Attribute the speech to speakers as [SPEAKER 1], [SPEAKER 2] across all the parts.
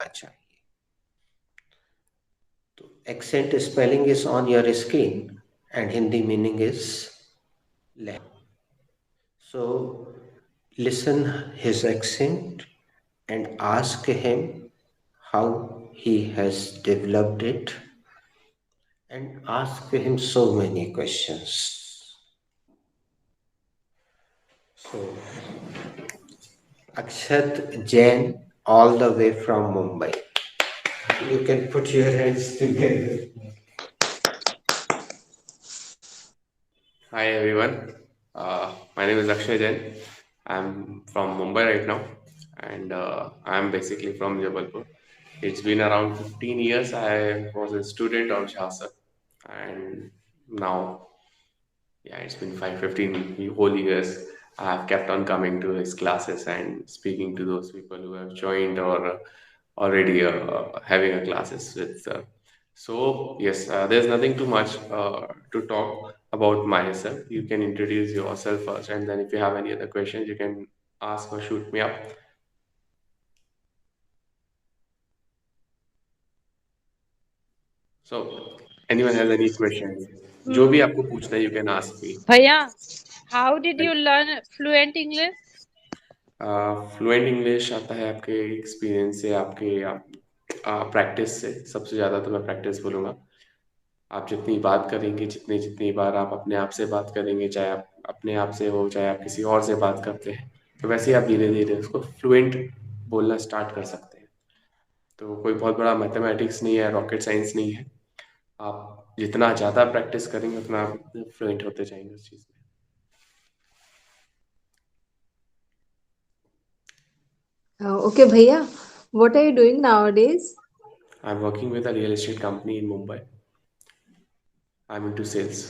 [SPEAKER 1] अच्छा, तो accent spelling is on your screen and Hindi meaning is leh. So listen his accent and ask him how he has developed it and ask him so many questions. So Akshat Jain, all the way from Mumbai. You can put your hands together.
[SPEAKER 2] Hi everyone, my name is Akshay Jain. I'm from Mumbai right now, and I'm basically from Jabalpur. It's been around 15 years. I was a student of Jhasa, and now, yeah, it's been 15 whole years. I've kept on coming to his classes and speaking to those people who have joined or already having a classes with. So yes, there's nothing too much to talk about myself. You can introduce yourself first, and then if you have any other questions, you can ask or shoot me up. So anyone has any questions, जो भी आपको पूछना है, you can ask me.
[SPEAKER 3] Bhaiya, how did you learn fluent English?
[SPEAKER 2] Fluent English आता है आपके experience से, आपके प्रैक्टिस से। सबसे ज़्यादा तो मैं प्रैक्टिस बोलूँगा। आप जितनी बात करेंगे, जितनी जितनी बार आप अपने आप से बात करेंगे, चाहे आप अपने आप से हो, चाहे आप किसी और से बात करते हैं, तो वैसे ही आप धीरे धीरे उसको फ्लुएंट बोलना स्टार्ट कर सकते हैं। तो कोई बहुत बड़ा मैथमेटिक्स नहीं है, रॉकेट साइंस नहीं है। आप जितना ज़्यादा प्रैक्टिस करेंगे, उतना आप फ्लुएंट होते जाएंगे उस चीज़ में।
[SPEAKER 4] Okay, Bhaiya, what are you doing nowadays?
[SPEAKER 2] I am working with a real estate company in Mumbai. I am into sales.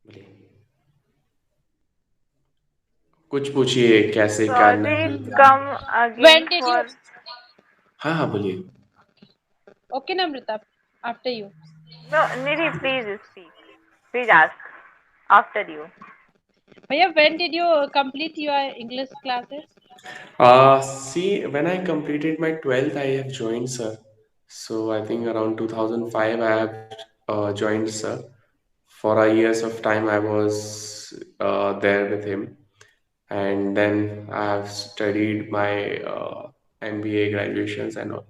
[SPEAKER 2] बोलिए, कुछ पूछिए, कैसे करना
[SPEAKER 5] Sorry,
[SPEAKER 2] है क्या?
[SPEAKER 5] come again
[SPEAKER 3] When did you?
[SPEAKER 5] for.
[SPEAKER 2] हाँ हाँ, बोलिए।
[SPEAKER 3] Okay, Namrita, after you.
[SPEAKER 5] No, Nidhi, please speak. Please ask. After you.
[SPEAKER 3] Bhaiya, when did you complete your English classes?
[SPEAKER 2] See, when I completed my 12th, I have joined, sir. So I think around 2005, I have joined, sir. For a years of time, I was there with him. And then I have studied my MBA graduations and all.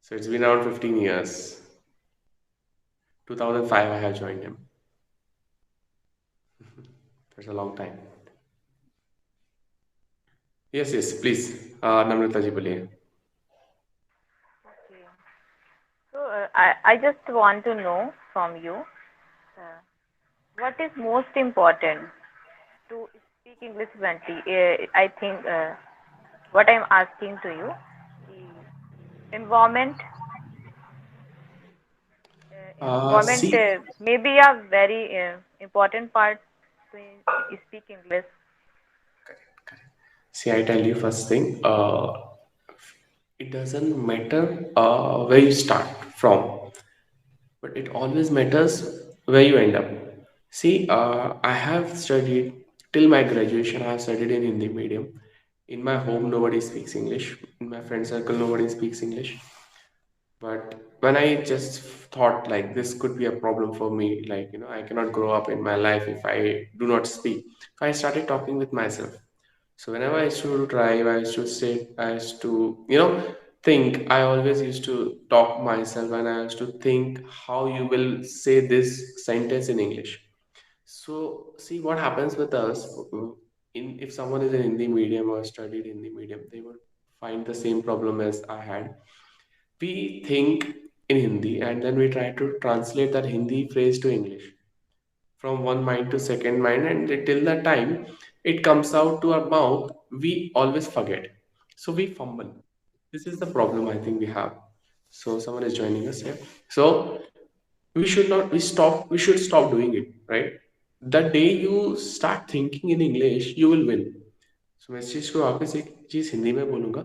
[SPEAKER 2] So it's been around 15 years. 2005, I have joined him. That's a long time. Yes, yes, please. Namrata ji, boliye.
[SPEAKER 5] Okay. So I just want to know from you what is most important to speak English fluently. I think what I'm asking to you, the environment
[SPEAKER 2] See,
[SPEAKER 5] may be a very important part to speak English.
[SPEAKER 2] See, I tell you first thing, it doesn't matter where you start from, but it always matters where you end up. See, I have studied till my graduation, I have studied in Hindi medium. In my home, nobody speaks English. In my friend circle, nobody speaks English. But when I just thought like this could be a problem for me, like, I cannot grow up in my life if I do not speak. So I started talking with myself. So whenever I used to drive, I used to sit, I used to, think. I always used to talk myself and I used to think how you will say this sentence in English. So see what happens with us. In if someone is in Hindi medium or studied Hindi medium, they would find the same problem as I had. We think in Hindi and then we try to translate that Hindi phrase to English from one mind to second mind, and till the time it comes out to our mouth, we always forget. So we fumble. This is the problem I think we have. So someone is joining us here. So we should stop doing it, right? The day you start thinking in English, you will win. So मैं इस चीज को वापस एक चीज हिंदी में बोलूंगा।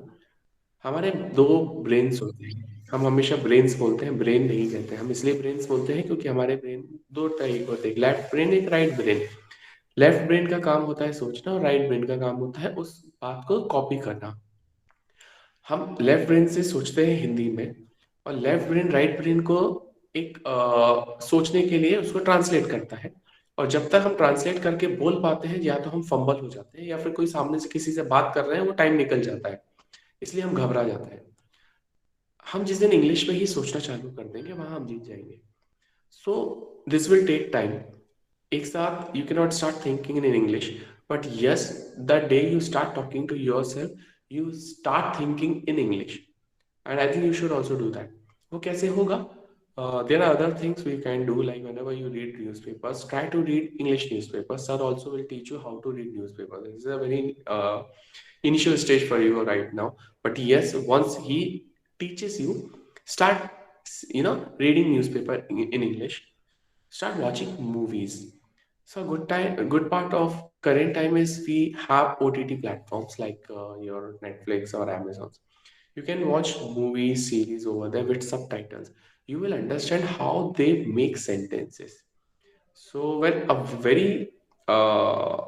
[SPEAKER 2] हमारे दो ब्रेन्स होते हैं। हम हमेशा ब्रेन्स बोलते हैं, ब्रेन नहीं कहते। हम इसलिए ब्रेन्स बोलते हैं क्योंकि हमारे ब्रेन दो टाइप होते हैं, लेफ्ट ब्रेन, एक राइट ब्रेन। लेफ्ट ब्रेन का काम होता है सोचना और राइट ब्रेन का काम होता है उस बात को कॉपी करना। हम लेफ्ट ब्रेन से सोचते हैं हिंदी में, और लेफ्ट ब्रेन राइट ब्रेन को एक सोचने के लिए उसको ट्रांसलेट करता है। और जब तक हम ट्रांसलेट करके बोल पाते हैं, या तो हम फंबल हो जाते हैं, या फिर कोई सामने से किसी से बात कर रहे हैं वो टाइम निकल जाता है, इसलिए हम घबरा जाते हैं। हम जिस दिन इंग्लिश में ही सोचना चालू कर देंगे, वहां हम जीत जाएंगे। So this will take time. एक साथ you can not start thinking in English, but yes, the day you start talking to yourself, you start thinking in English, and I think you should also do that. वो कैसे होगा? There are other things we can do, like whenever you read newspapers, try to read English newspapers. Sir also will teach you how to read newspapers. This is a very initial stage for you right now, but yes, once he teaches you, start reading newspaper in English, start watching movies. So a good part of current time is we have OTT platforms like your Netflix or Amazon. You can watch movies, series over there with subtitles. You will understand how they make sentences. So when a very uh,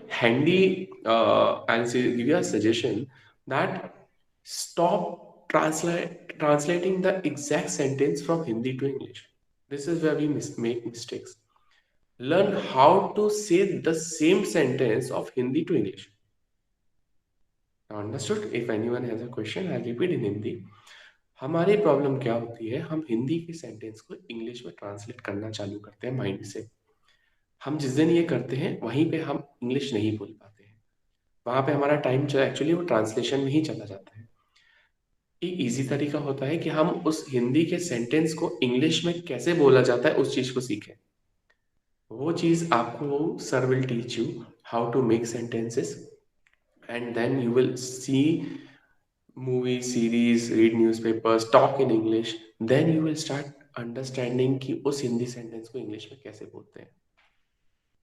[SPEAKER 2] handy, I'll say, give you a suggestion that stop translating the exact sentence from Hindi to English. This is where we make mistakes. Learn how to say the same sentence of Hindi to English. Now understood? If anyone has a question, I'll repeat in Hindi. हमारी problem क्या होती है, हम हिंदी के sentence को English में translate करना चालू करते हैं माइंड से। हम जिस दिन ये करते हैं, वहीं पे हम इंग्लिश नहीं बोल पाते हैं, वहां पे हमारा टाइम जो एक्चुअली वो ट्रांसलेशन में ही चला जाता है। एक इजी तरीका होता है कि हम उस हिंदी के सेंटेंस को इंग्लिश में कैसे बोला जाता है उस चीज को सीखें। वो चीज आपको sir will teach you how to make sentences, and then you will see movies, series, read newspapers, talk in English. Then you will start understanding कि उस हिंदी सेंटेंस को इंग्लिश में कैसे बोलते हैं।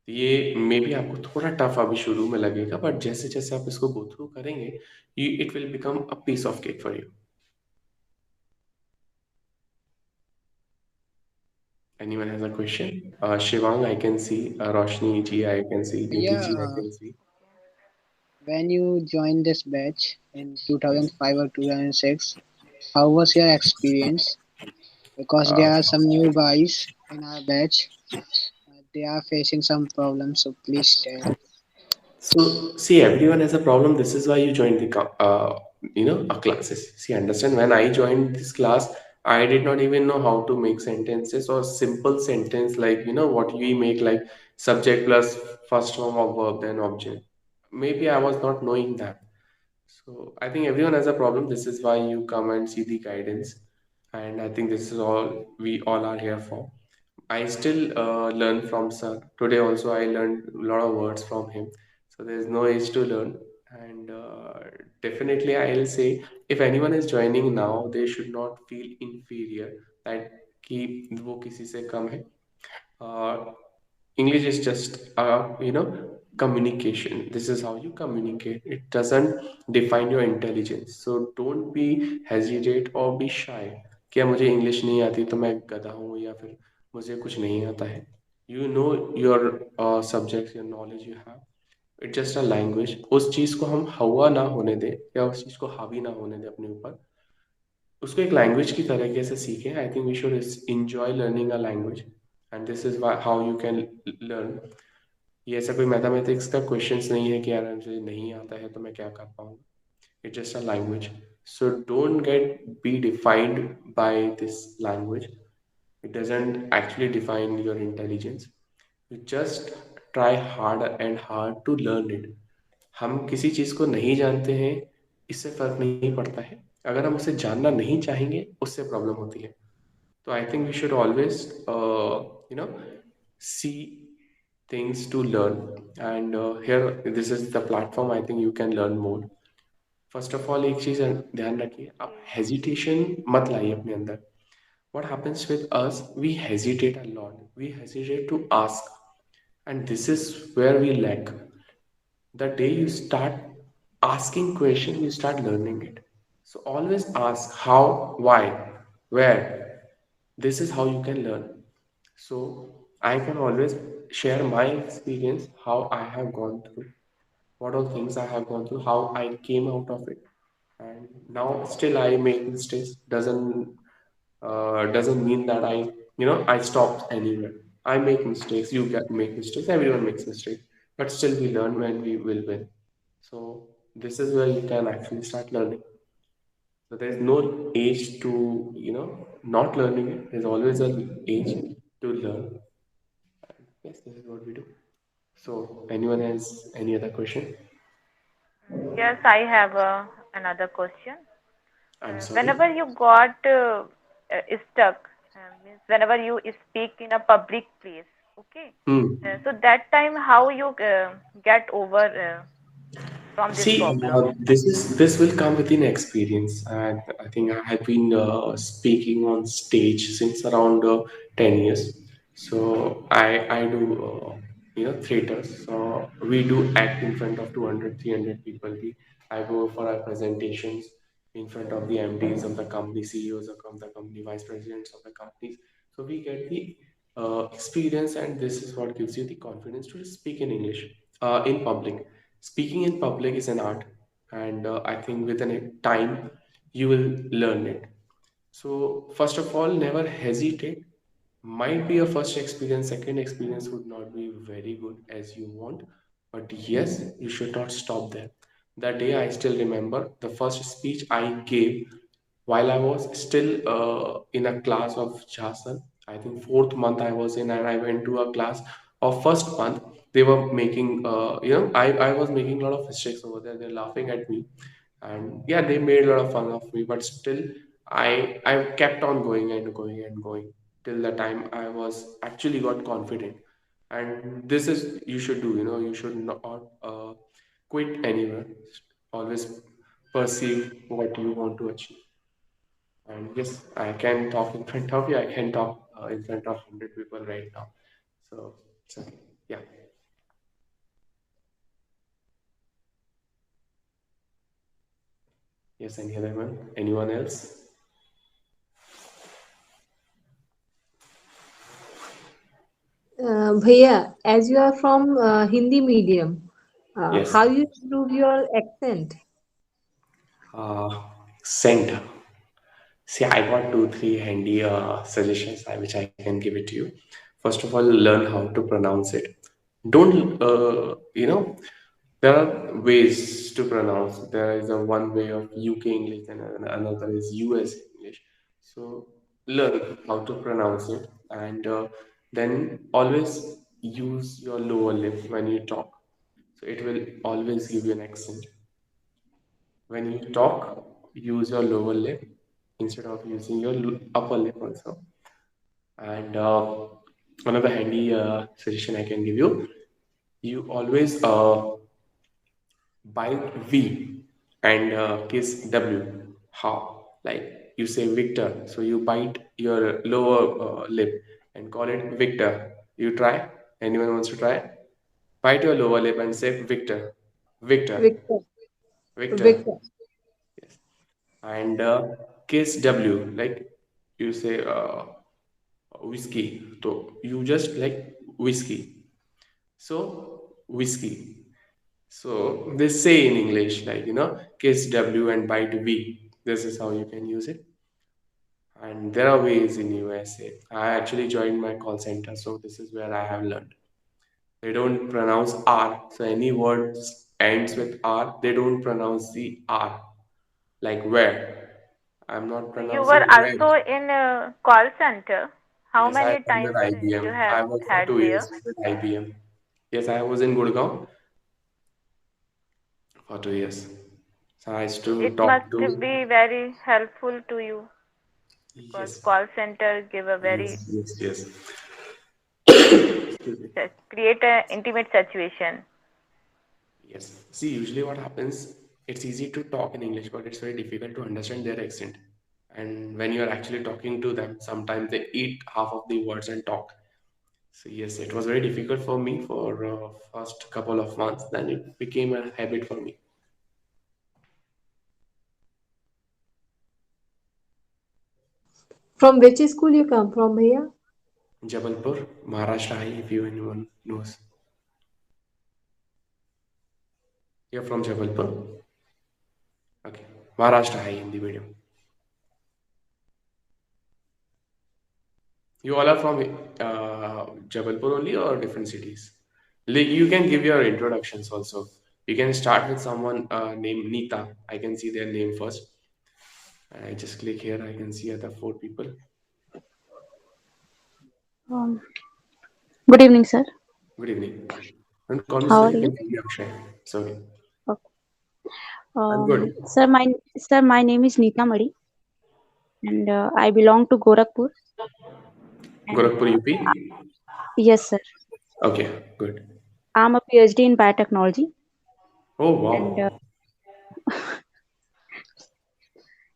[SPEAKER 2] ये मे बी आपको थोड़ा टफ अभी शुरू में लगेगा, बट जैसे जैसे आप इसको गो थ्रू करेंगे, it will become a piece of cake for you. Anyone has a question? Shivang, I can see. Roshni ji, I can see. Nidhi
[SPEAKER 6] Yeah,
[SPEAKER 2] ji, I can see.
[SPEAKER 6] when you joined this batch in 2005 or 2006, how was your experience? Because
[SPEAKER 2] Uh,
[SPEAKER 6] there are some new guys in our batch, they are facing some problems, so please tell.
[SPEAKER 2] So, see, everyone has a problem. This is why you joined the classes. See, understand, when I joined this class, I did not even know how to make sentences or simple sentence like what we make, like subject plus first form of verb then object. Maybe I was not knowing that. So I think everyone has a problem. This is why you come and see the guidance, and I think this is all we all are here for. I still learn from sir. Today also I learned a lot of words from him. So there is no age to learn. And definitely I'll say, if anyone is joining now, they should not feel inferior that कि वो किसी से कम है. Uh, English is just communication. This is how you communicate. It doesn't define your intelligence. So don't be hesitate or be shy. क्या मुझे English नहीं आती तो मैं गधा हूँ, या फिर मुझे कुछ नहीं आता है। You know your subjects, your knowledge you have. It's just a language. उस चीज को हम हवा ना होने दें, या उस चीज को हावी ना होने दें अपने ऊपर। उसको एक लैंग्वेज की तरीके से सीखें। I think we should enjoy learning a language, and this is how you can learn. ये ऐसा कोई मैथमेटिक्स का क्वेश्चंस नहीं है कि यार मुझे नहीं आता है तो मैं क्या कर पाऊंगा। It's just a language, so don't get be defined by this language. It doesn't actually define your intelligence. You just try hard and hard to learn it. हम किसी चीज़ को नहीं जानते हैं, इससे फर्क नहीं पड़ता है। अगर हम उसे जानना नहीं चाहेंगे, उससे प्रॉब्लम होती है। तो I think we should always see things to learn, and here this is the platform. I think you can learn more. First of all एक चीज ध्यान रखिए, आप हेजिटेशन मत लाइए अपने अंदर। what happens with us, we hesitate a lot, we hesitate to ask, and this is where we lack. The day you start asking questions, you start learning it. So always ask how, why, where. This is how you can learn. So I can always share my experience, how I have gone through. what all things I have gone through, how I came out of it, and now still I make mistakes. Doesn't mean that I stopped anywhere. I make mistakes. You get make mistakes. Everyone makes mistakes, but still we learn when we will win. So this is where you can actually start learning. So there's no age to not learning it. There's always an age to learn. Yes, this is what we do. So anyone has any other question?
[SPEAKER 5] Yes, I have another question.
[SPEAKER 2] I'm sorry.
[SPEAKER 5] Whenever you got stuck, means whenever you speak in a public place, okay.
[SPEAKER 2] Hmm.
[SPEAKER 5] So that time, how you get over from this
[SPEAKER 2] See,
[SPEAKER 5] problem?
[SPEAKER 2] this will come within experience, and I think I have been speaking on stage since around 10 years. So I do theaters. So we do act in front of 200, 300 people. I go for our presentations in front of the MDs of the company, CEOs of the company, vice presidents of the companies. So we get the experience, and this is what gives you the confidence to speak in English in public. Speaking in public is an art, and I think within a time you will learn it. So, first of all, never hesitate. Might be a first experience, second experience would not be very good as you want, but yes, you should not stop there. That day, I still remember the first speech I gave while I was still in a class of Jhasan. I think fourth month I was in, and I went to a class of first month. They were making, I was making a lot of mistakes over there. They're laughing at me, and yeah, they made a lot of fun of me. But still, I kept on going and going and going till the time I was actually got confident. And this is you should do. You should not quit anywhere. Always perceive what you want to achieve. And yes, I can talk in front of you. I can talk in front of 100 people right now. So it's okay. Yeah. Yes. Any other one? Anyone else?
[SPEAKER 4] Bhaiya, as you are from Hindi medium,
[SPEAKER 2] Yes.
[SPEAKER 4] how you improve your accent?
[SPEAKER 2] Send. See, I got two, three handy suggestions which I can give it to you. First of all, learn how to pronounce it. Don't, there are ways to pronounce. There is a one way of UK English and another is US English. So learn how to pronounce it, and then always use your lower lip when you talk. So it will always give you an accent. When you talk, use your lower lip instead of using your upper lip also. And another handy suggestion I can give you: you always bite V and kiss W. How? Like you say Victor, so you bite your lower lip and call it Victor. You try? Anyone wants to try? Bite your lower lip and say Victor. Victor.
[SPEAKER 4] Victor.
[SPEAKER 2] Victor.
[SPEAKER 4] Victor.
[SPEAKER 2] Yes. And kiss W, like you say whiskey. So you just like whiskey. So whiskey. So they say in English, like kiss W and bite V. This is how you can use it. And there are ways in USA. I actually joined my call center, so this is where I have learned. They don't pronounce R. So any word ends with R, they don't pronounce the R. Like where. I'm not
[SPEAKER 5] You were
[SPEAKER 2] pronouncing where.
[SPEAKER 5] also in a call center. How
[SPEAKER 2] Yes, I
[SPEAKER 5] many
[SPEAKER 2] was with
[SPEAKER 5] times you
[SPEAKER 2] IBM.
[SPEAKER 5] have
[SPEAKER 2] I worked for
[SPEAKER 5] had
[SPEAKER 2] 2 years
[SPEAKER 5] there?
[SPEAKER 2] with IBM. Yes, I was in Gurgaon for 2 years. So I used to
[SPEAKER 5] It
[SPEAKER 2] talk
[SPEAKER 5] must
[SPEAKER 2] to.
[SPEAKER 5] be very helpful to you because
[SPEAKER 2] Yes,
[SPEAKER 5] call center give a very
[SPEAKER 2] yes, yes, yes. Excuse me.
[SPEAKER 5] create a intimate situation.
[SPEAKER 2] Yes. See, usually what happens, it's easy to talk in English, but it's very difficult to understand their accent. And when you are actually talking to them, sometimes they eat half of the words and talk. So yes, it was very difficult for me for first couple of months. Then it became a habit for me.
[SPEAKER 4] From which school you come from, Bhaiya?
[SPEAKER 2] Jabalpur, Maharashtra, if you anyone knows. You're from Jabalpur? Okay. Maharashtra है Hindi medium. You all are from Jabalpur only or different cities? Like you can give your introductions also. You can start with someone named Neeta. I can see their name first. I just click here. I can see other four people.
[SPEAKER 7] Um, Good evening, sir.
[SPEAKER 2] Good evening. Don't call me
[SPEAKER 7] How
[SPEAKER 2] sir.
[SPEAKER 7] are
[SPEAKER 2] You
[SPEAKER 7] you?
[SPEAKER 2] can call me Akshay. It's okay.
[SPEAKER 7] Okay.
[SPEAKER 2] I'm good.
[SPEAKER 7] Sir, my name is Neeta Madi, and I belong to Gorakhpur. And
[SPEAKER 2] Gorakhpur, UP.
[SPEAKER 7] yes, sir,
[SPEAKER 2] Okay, good.
[SPEAKER 7] I'm a PhD in biotechnology,
[SPEAKER 2] Oh
[SPEAKER 7] and
[SPEAKER 2] wow.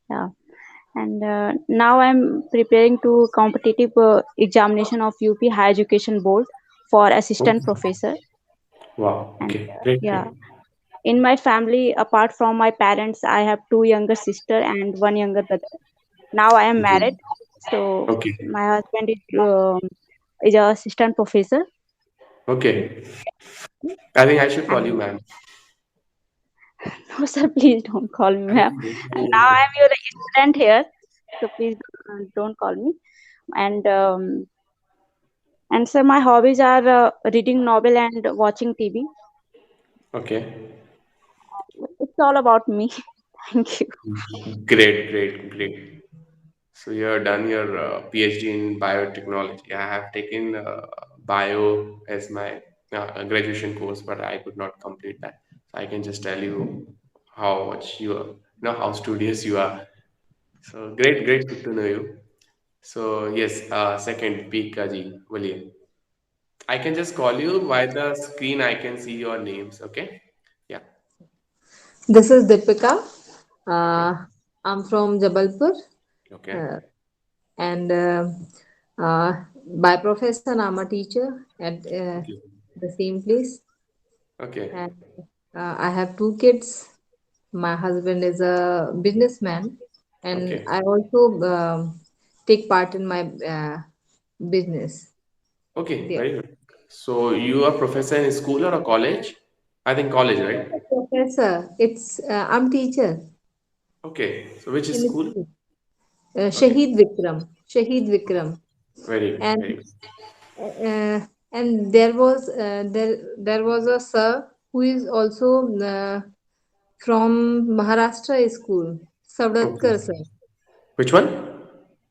[SPEAKER 7] yeah, and now I'm preparing to competitive examination of UP Higher Education Board for
[SPEAKER 2] Oh,
[SPEAKER 7] assistant professor.
[SPEAKER 2] wow.
[SPEAKER 7] And
[SPEAKER 2] Okay, great,
[SPEAKER 7] yeah,
[SPEAKER 2] great.
[SPEAKER 7] in my family, apart from my parents, I have two younger sister and one younger brother. Now I am
[SPEAKER 2] Great.
[SPEAKER 7] married, so
[SPEAKER 2] Okay,
[SPEAKER 7] my husband is a assistant professor.
[SPEAKER 2] okay. I think I should call you
[SPEAKER 7] And
[SPEAKER 2] ma'am.
[SPEAKER 7] no, sir, please don't call me
[SPEAKER 2] I
[SPEAKER 7] ma'am.
[SPEAKER 2] think
[SPEAKER 7] Now I am your student here, so please don't call me. And sir, my hobbies are reading novel and watching TV.
[SPEAKER 2] okay.
[SPEAKER 7] It's all about me. Thank you.
[SPEAKER 2] Great, great, great. So you have done your PhD in biotechnology. I have taken bio as my graduation course, but I could not complete that. So I can just tell you how much how studious you are. So great, great, good to know you. So yes, second, Pikaji, William. I can just call you by the screen. I can see your names. Okay. Yeah.
[SPEAKER 4] This is Deepika.
[SPEAKER 2] Okay.
[SPEAKER 4] I'm from Jabalpur,
[SPEAKER 2] Okay.
[SPEAKER 4] uh, and by profession, I'm a teacher at
[SPEAKER 2] Okay.
[SPEAKER 4] the same place.
[SPEAKER 2] Okay.
[SPEAKER 4] And I have two kids. My husband is a businessman, and
[SPEAKER 2] Okay.
[SPEAKER 4] I also take part in my business
[SPEAKER 2] Okay.
[SPEAKER 4] there.
[SPEAKER 2] Very good. So you are professor in school or a college? I think college, right?
[SPEAKER 4] Professor, it's I'm teacher
[SPEAKER 2] Okay. So which
[SPEAKER 4] in
[SPEAKER 2] school?
[SPEAKER 4] school.
[SPEAKER 2] Okay.
[SPEAKER 4] Shahid Vikram,
[SPEAKER 2] Very good.
[SPEAKER 4] and
[SPEAKER 2] Very good.
[SPEAKER 4] uh, there was a sir who is also from Maharashtra school,
[SPEAKER 2] Okay.
[SPEAKER 4] Savdatkar sir.
[SPEAKER 2] Which one?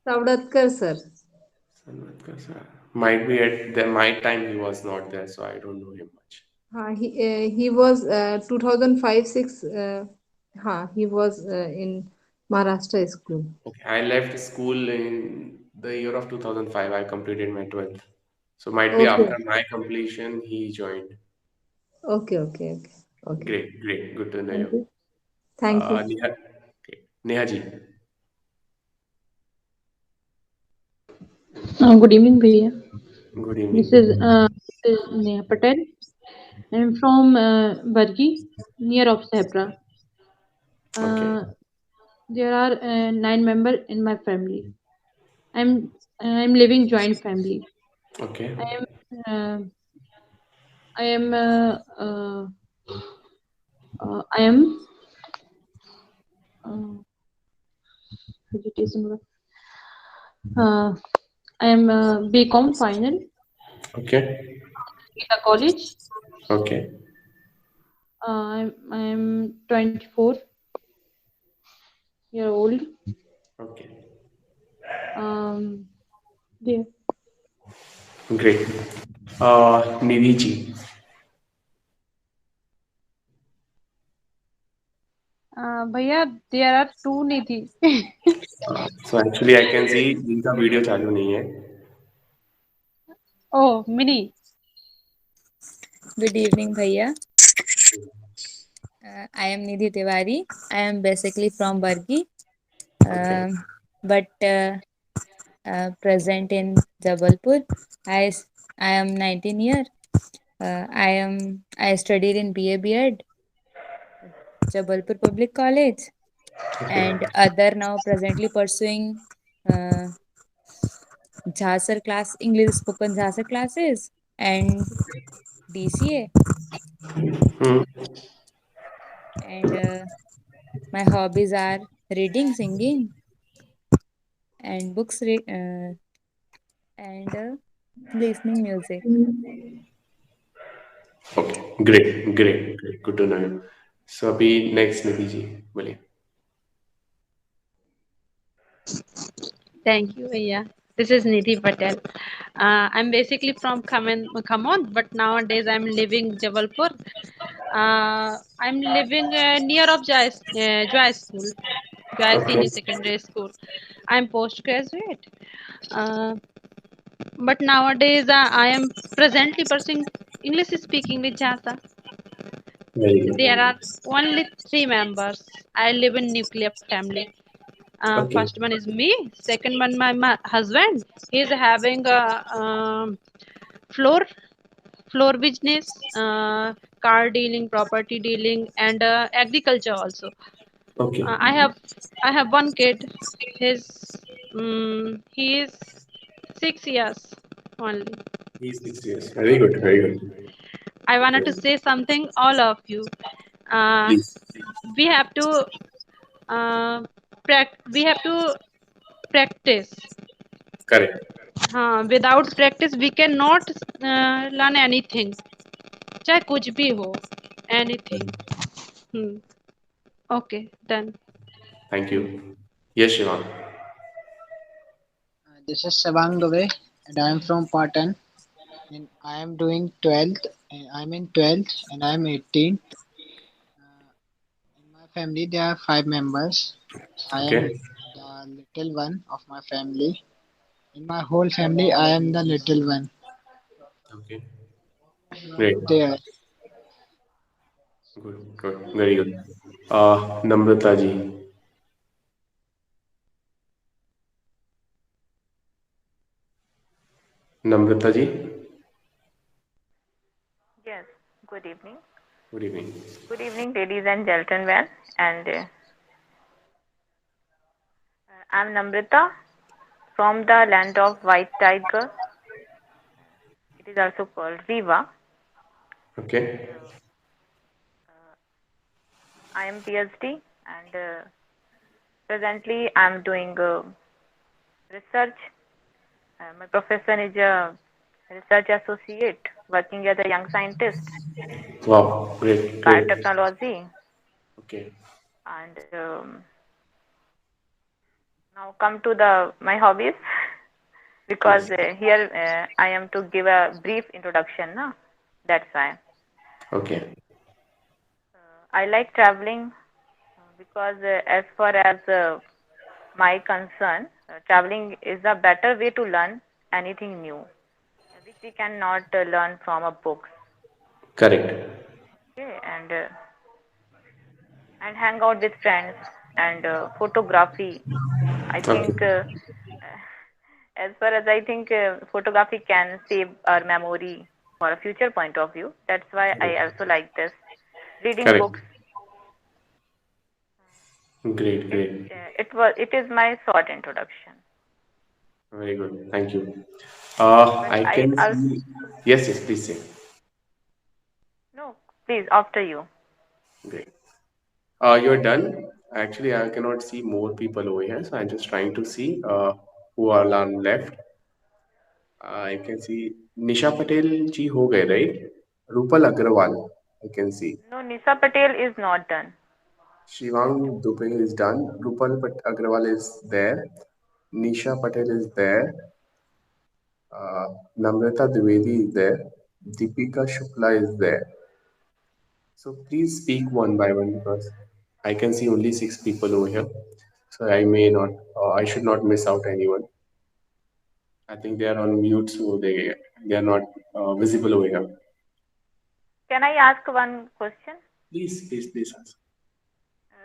[SPEAKER 4] Savdatkar sir.
[SPEAKER 2] Sanmatkar sir. Might be at my time he was not there, so I don't know him much.
[SPEAKER 4] He was 2005 6. He was in Maharashtra school.
[SPEAKER 2] Okay. I left school in the year of 2005. I completed my 12th. So might be
[SPEAKER 4] Okay,
[SPEAKER 2] after my completion he joined.
[SPEAKER 4] okay. Okay.
[SPEAKER 2] Great, great. Good to know
[SPEAKER 4] Thank
[SPEAKER 2] you.
[SPEAKER 4] you. Thank you.
[SPEAKER 2] Neha, okay. Neha ji.
[SPEAKER 3] Good evening, Bhaiya.
[SPEAKER 2] Good
[SPEAKER 3] This
[SPEAKER 2] evening.
[SPEAKER 3] is Neha Patel. I'm from Bargi, near of Sabra.
[SPEAKER 2] Okay.
[SPEAKER 3] Uh, there are 9 members in my family. I'm living joint family.
[SPEAKER 2] Okay.
[SPEAKER 3] I am uh, I am I am uh, hesitation. Uh, I am BCom final
[SPEAKER 2] Okay.
[SPEAKER 3] in a college.
[SPEAKER 2] Okay.
[SPEAKER 3] I'm 24-year old.
[SPEAKER 2] Okay.
[SPEAKER 3] Um, there.
[SPEAKER 2] Great. Nidhi ji.
[SPEAKER 3] भैया there are two Nidhi.
[SPEAKER 2] So actually I can see इनका video चालू नहीं है.
[SPEAKER 3] Oh, Mini.
[SPEAKER 8] Good evening, Bhaiya. I am Nidhi Tiwari. I am basically from Bargi,
[SPEAKER 2] Okay.
[SPEAKER 8] but present in Jabalpur. I, s- I am 19 year. I studied in BA BEd, Jabalpur Public College,
[SPEAKER 2] Okay.
[SPEAKER 8] and other now presently pursuing uh, Jhasar class English spoken Jhasar classes and DCA.
[SPEAKER 2] Hmm.
[SPEAKER 8] And my hobbies are reading, singing, and and listening music.
[SPEAKER 2] Okay, great, great, great. Good to know you. So अभी next Nidhi ji बोलिए.
[SPEAKER 3] Thank you, Aya. This is Nidhi Patel. I'm basically from Khamon, but nowadays I'm living Jabalpur. I'm living near of Joy School, Joy
[SPEAKER 2] Okay,
[SPEAKER 3] Senior Secondary School. I'm postgraduate, uh, but nowadays I am presently pursuing English speaking with Jasa.
[SPEAKER 2] very
[SPEAKER 3] There
[SPEAKER 2] good.
[SPEAKER 3] are only three members. I live in nuclear family.
[SPEAKER 2] Okay,
[SPEAKER 3] First one is me. Second one, my husband. He's having a floor floor business, car dealing, property dealing, and agriculture also.
[SPEAKER 2] okay.
[SPEAKER 3] Uh, I have I have one kid. He is 6 years only.
[SPEAKER 2] He's 6 years. Very good, very good.
[SPEAKER 3] I wanted
[SPEAKER 2] Great.
[SPEAKER 3] to say something, all of you. Uh,
[SPEAKER 2] Please,
[SPEAKER 3] we have to we have to practice.
[SPEAKER 2] correct.
[SPEAKER 3] Without practice, we cannot learn anything. चाहे कुछ भी हो, anything. Hmm. Okay, done.
[SPEAKER 2] Thank you. Yes, Shivan.
[SPEAKER 6] This is Savang Dove, and I am from Patan, and I am doing 12th, and I'm in 12th, and I'm 18. In my family, there are 5 members. I am
[SPEAKER 2] Okay,
[SPEAKER 6] the little one of my family. In my whole family, I am the little one.
[SPEAKER 2] okay. Great.
[SPEAKER 6] There.
[SPEAKER 2] Good, good. Very good. Namrata ji. Namrata ji.
[SPEAKER 5] Yes. Good evening.
[SPEAKER 2] Good evening.
[SPEAKER 5] Good evening, ladies and gentlemen. And I'm Namrita from the land of White Tiger. It is also called Riva. And
[SPEAKER 2] Okay,
[SPEAKER 5] I am PhD. And presently I'm doing research. My profession is a research associate working as a young scientist
[SPEAKER 2] wow,
[SPEAKER 5] in
[SPEAKER 2] great, great.
[SPEAKER 5] biotechnology.
[SPEAKER 2] Okay,
[SPEAKER 5] And now come to the my hobbies because
[SPEAKER 2] please.
[SPEAKER 5] here I am to give a brief introduction. No? That's why.
[SPEAKER 2] Okay,
[SPEAKER 5] I like traveling because as far as my concern, traveling is a better way to learn anything new, which we cannot learn from a books.
[SPEAKER 2] correct.
[SPEAKER 5] Okay, and hang out with friends and photography. I
[SPEAKER 2] Okay,
[SPEAKER 5] think, as far as I think, photography can save our memory for a future point of view. That's why I
[SPEAKER 2] correct,
[SPEAKER 5] also like this. Reading
[SPEAKER 2] correct.
[SPEAKER 5] books.
[SPEAKER 2] Great,
[SPEAKER 5] It
[SPEAKER 2] great.
[SPEAKER 5] it is my short introduction.
[SPEAKER 2] Very good. Thank you.
[SPEAKER 5] But
[SPEAKER 2] I
[SPEAKER 5] I
[SPEAKER 2] can
[SPEAKER 5] also
[SPEAKER 2] see. Yes, yes, please say.
[SPEAKER 5] no, please after you.
[SPEAKER 2] Great. You're done. Actually, I cannot see more people over here, so I'm just trying to see who are left. I can see Nisha Patel ji ho gaye, right? Rupal Agrawal, I can see.
[SPEAKER 5] No, Nisa Patel is not done.
[SPEAKER 2] Shivang Dubey is done. Agrawal is there. Nisha Patel is there. Namrata Dwivedi is there. Deepika Shukla is there. So please speak one by one because I can see only 6 people over here. So I may not, I should not miss out anyone. I think they are on mute, so they are not visible over here.
[SPEAKER 5] Can I ask one question?
[SPEAKER 2] Please, please, please ask.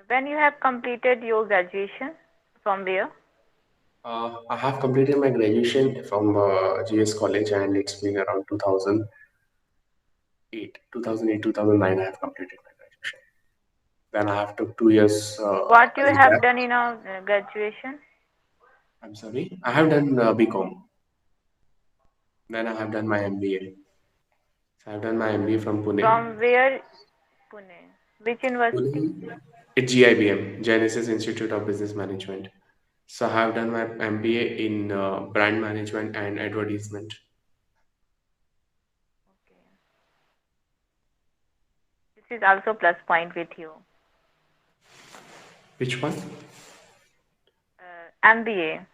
[SPEAKER 5] When you have completed your graduation, from where?
[SPEAKER 2] I have completed my graduation from GS College and it's been around 2008, 2009 I have completed my graduation. Then I have took 2 years
[SPEAKER 5] What you
[SPEAKER 2] as a
[SPEAKER 5] have
[SPEAKER 2] gap.
[SPEAKER 5] done in a graduation?
[SPEAKER 2] I'm sorry. I have done BCom. Then I have done my MBA. So I have done my MBA from Pune.
[SPEAKER 5] From where? Pune. Which university?
[SPEAKER 2] Pune, it's GIBM, Genesis Institute of Business Management. So I have done my MBA in brand management and advertisement.
[SPEAKER 5] Okay. This is also plus point with you.
[SPEAKER 2] Which one?
[SPEAKER 5] MBA,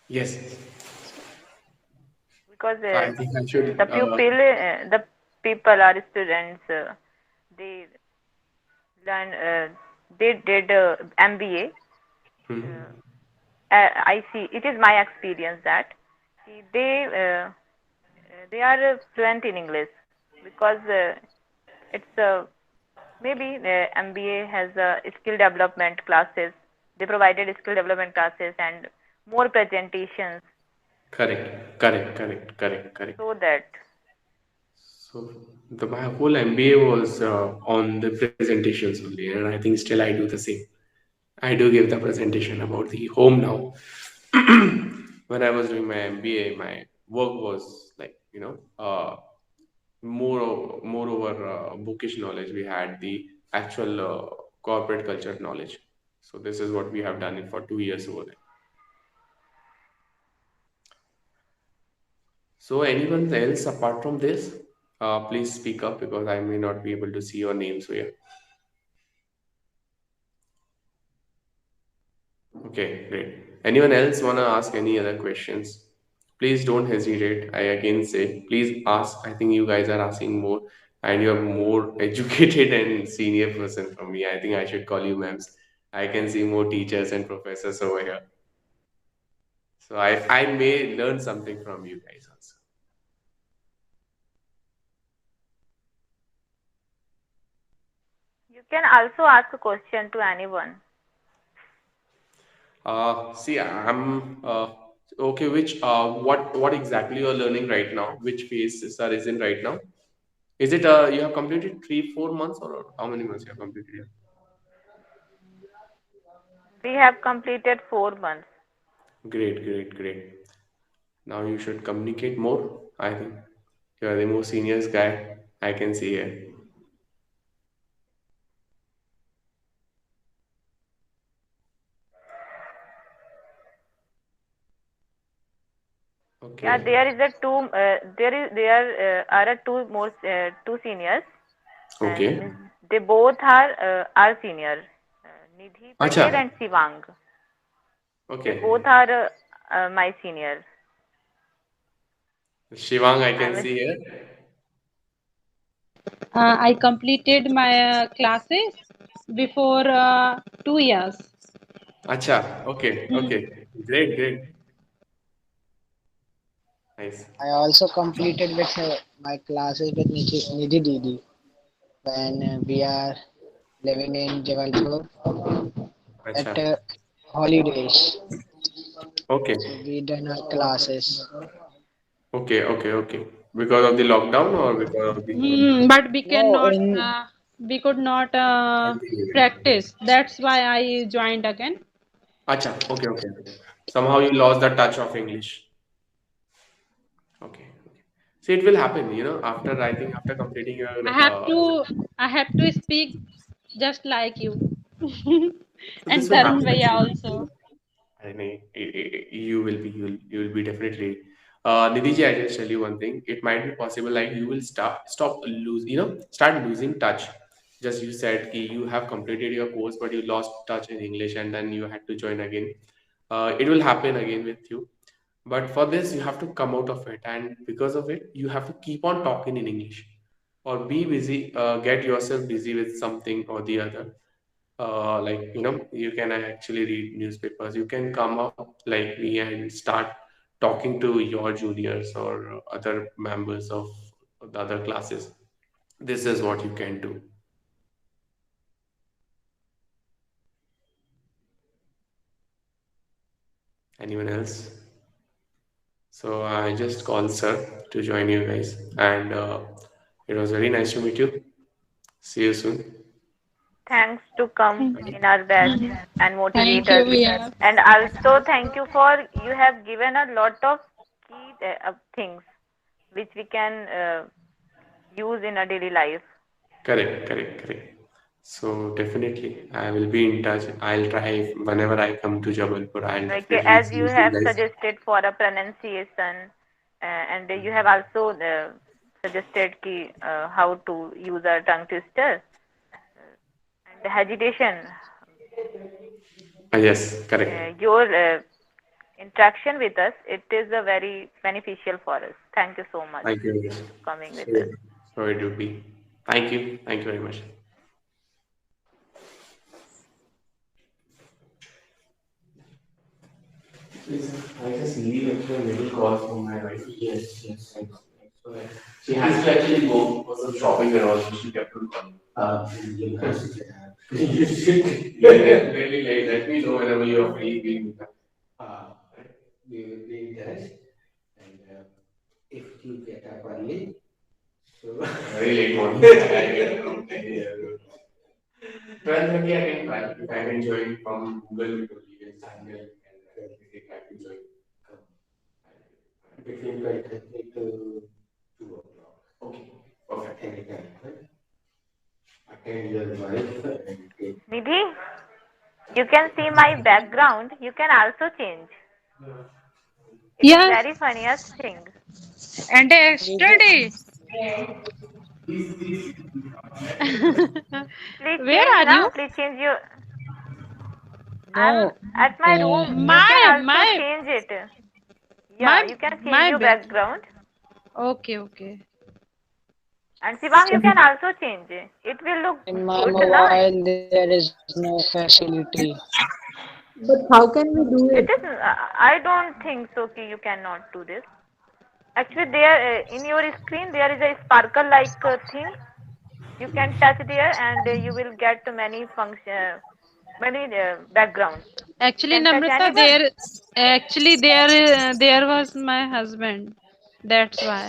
[SPEAKER 2] Yes.
[SPEAKER 5] because
[SPEAKER 2] So I think I should.
[SPEAKER 5] the people or students, they learn, they did MBA.
[SPEAKER 2] Mhm.
[SPEAKER 5] I see. It is my experience that they uh, they are fluent in English because it's maybe MBA has skill development classes. They provided skill development classes and more presentations,
[SPEAKER 2] Correct.
[SPEAKER 5] so that.
[SPEAKER 2] So my whole MBA was on the presentations only, and I think still I do the same. I do give the presentation about the home now. When I was doing my MBA, my work was like moreover bookish knowledge. We had the actual corporate culture knowledge. So this is what we have done it for 2 years over there. So anyone else apart from this, please speak up because I may not be able to see your names here. Okay, great. Anyone else want to ask any other questions? Please don't hesitate. I again say, please ask. I think you guys are asking more, and you're more educated and senior person from me. I think I should call you ma'ams. I can see more teachers and professors over here. So I may learn something from you guys also.
[SPEAKER 5] You can also ask a question to anyone.
[SPEAKER 2] See, I'm okay. What exactly you're learning right now? Which phase sir is in right now? Is it you have completed 3-4 months or how many months you have completed?
[SPEAKER 5] We have completed 4 months.
[SPEAKER 2] Great. Now you should communicate more. I think you are the most seniors guy I can see here.
[SPEAKER 5] Yeah,
[SPEAKER 2] Okay.
[SPEAKER 5] there is a two. There are a two seniors, and
[SPEAKER 2] Okay.
[SPEAKER 5] means they both are senior. Nidhi
[SPEAKER 2] Acha.
[SPEAKER 5] Patel and Sivang. They both
[SPEAKER 2] Okay.
[SPEAKER 5] are my senior.
[SPEAKER 2] Shivang I can
[SPEAKER 5] I'm a,
[SPEAKER 2] see here.
[SPEAKER 3] I completed my classes before 2 years.
[SPEAKER 2] Acha. Okay.
[SPEAKER 3] Hmm.
[SPEAKER 2] Great. Nice.
[SPEAKER 6] I also completed with my classes with Nidhi Didi when we are living in Jabalpur at
[SPEAKER 2] Acha.
[SPEAKER 6] holidays. So
[SPEAKER 2] Okay.
[SPEAKER 6] we done our classes.
[SPEAKER 2] Okay. Because of the lockdown or because of the
[SPEAKER 3] But
[SPEAKER 6] No, in
[SPEAKER 3] we could not
[SPEAKER 2] continuity?
[SPEAKER 3] practice. That's why I joined again.
[SPEAKER 2] Acha. Okay. Somehow you lost the touch of English. Okay. See, it will happen, after I think after completing your
[SPEAKER 3] I have to I have to speak just like you.
[SPEAKER 2] so
[SPEAKER 3] And
[SPEAKER 2] this will
[SPEAKER 3] Tarun
[SPEAKER 2] happen
[SPEAKER 3] Bhaiya
[SPEAKER 2] actually.
[SPEAKER 3] also.
[SPEAKER 2] I think you will be definitely. Nidhi ji, I just tell you one thing. It might be possible like you will start losing touch. Just you said ki you have completed your course, but you lost touch in English, and then you had to join again. It will happen again with you. But for this, you have to come out of it, and because of it, you have to keep on talking in English or be busy. Get yourself busy with something or the other. Like you can actually read newspapers. You can come up like me and start talking to your juniors or other members of the other classes. This is what you can do. Anyone else? So I just called sir to join you guys, and it was very nice to meet you. See you soon.
[SPEAKER 5] thanks to come in our batch and motivate
[SPEAKER 3] Thank you,
[SPEAKER 5] us,
[SPEAKER 3] Bhaiya.
[SPEAKER 5] and also thank you for you have given a lot of key things which we can use in our daily life.
[SPEAKER 2] Correct. So definitely, I will be in touch. I'll try whenever I come to Jabalpur. I'll
[SPEAKER 5] Like
[SPEAKER 2] definitely
[SPEAKER 5] as you
[SPEAKER 2] see you
[SPEAKER 5] have
[SPEAKER 2] guys.
[SPEAKER 5] suggested for a pronunciation, and you have also suggested how to use a tongue twister and the hesitation.
[SPEAKER 2] Yes, correct.
[SPEAKER 5] Your interaction with us, it is a very beneficial for us. Thank you so much
[SPEAKER 2] Thank you.
[SPEAKER 5] for coming with
[SPEAKER 2] So,
[SPEAKER 5] us.
[SPEAKER 2] so it would be. Thank you. Thank you very much. Please, I just leave actually a little call from my wife.
[SPEAKER 1] Yes, yes.
[SPEAKER 2] So she has to actually go for some shopping and all, so she kept on calling.
[SPEAKER 1] University.
[SPEAKER 2] You should definitely let me know whenever you are free.
[SPEAKER 1] Uh, we will be in touch. And if you get up early, so
[SPEAKER 2] Very late morning. I get around 10 a.m. 12:30 I can try. If I can join from Google Meet only, yes, I can join.
[SPEAKER 1] between 12:30 to 2 o'clock.
[SPEAKER 2] Okay, perfect.
[SPEAKER 1] Anytime. Right? Attend your wife and take.
[SPEAKER 5] Nidhi, you can see my background. You can also change. It is
[SPEAKER 3] Yes,
[SPEAKER 5] very funniest thing.
[SPEAKER 3] and yesterday.
[SPEAKER 5] Please
[SPEAKER 3] Where
[SPEAKER 5] change
[SPEAKER 3] are you?
[SPEAKER 5] now. Please change your. I'm
[SPEAKER 6] No,
[SPEAKER 5] at my room. You can
[SPEAKER 3] My
[SPEAKER 5] also
[SPEAKER 3] my
[SPEAKER 5] change it. Yeah,
[SPEAKER 3] my
[SPEAKER 5] you can change
[SPEAKER 3] my
[SPEAKER 5] your
[SPEAKER 3] bed.
[SPEAKER 5] background.
[SPEAKER 3] Okay, okay.
[SPEAKER 5] And Shivang, you can also change it. It will look
[SPEAKER 6] in my
[SPEAKER 5] good, na?
[SPEAKER 6] mobile there is no facility.
[SPEAKER 4] But how can we do
[SPEAKER 5] It
[SPEAKER 4] it?
[SPEAKER 5] is. I don't think so. Ki you cannot do this. Actually, there in your screen there is a sparkle-like thing. You can touch there, and you will get many backgrounds. You
[SPEAKER 3] Actually,
[SPEAKER 5] can touch
[SPEAKER 3] Namrata,
[SPEAKER 5] anyone.
[SPEAKER 3] there was my husband. That's why.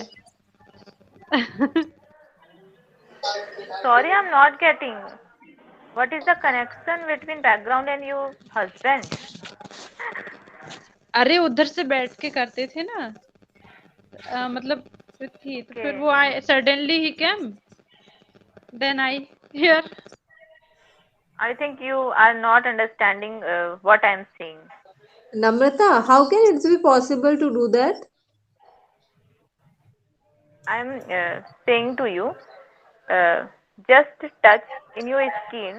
[SPEAKER 5] Sorry, I'm not getting. What is the connection between background and your husband?
[SPEAKER 3] अरे उधर से बैठ के करते थे ना मतलब थी तो फिर
[SPEAKER 5] Okay.
[SPEAKER 3] वो आए सडनली ही came then I hear
[SPEAKER 5] I think you are not understanding what I'm saying.
[SPEAKER 4] Namrata, how can it be possible to do that?
[SPEAKER 5] I'm saying to you, uh, just touch in your skin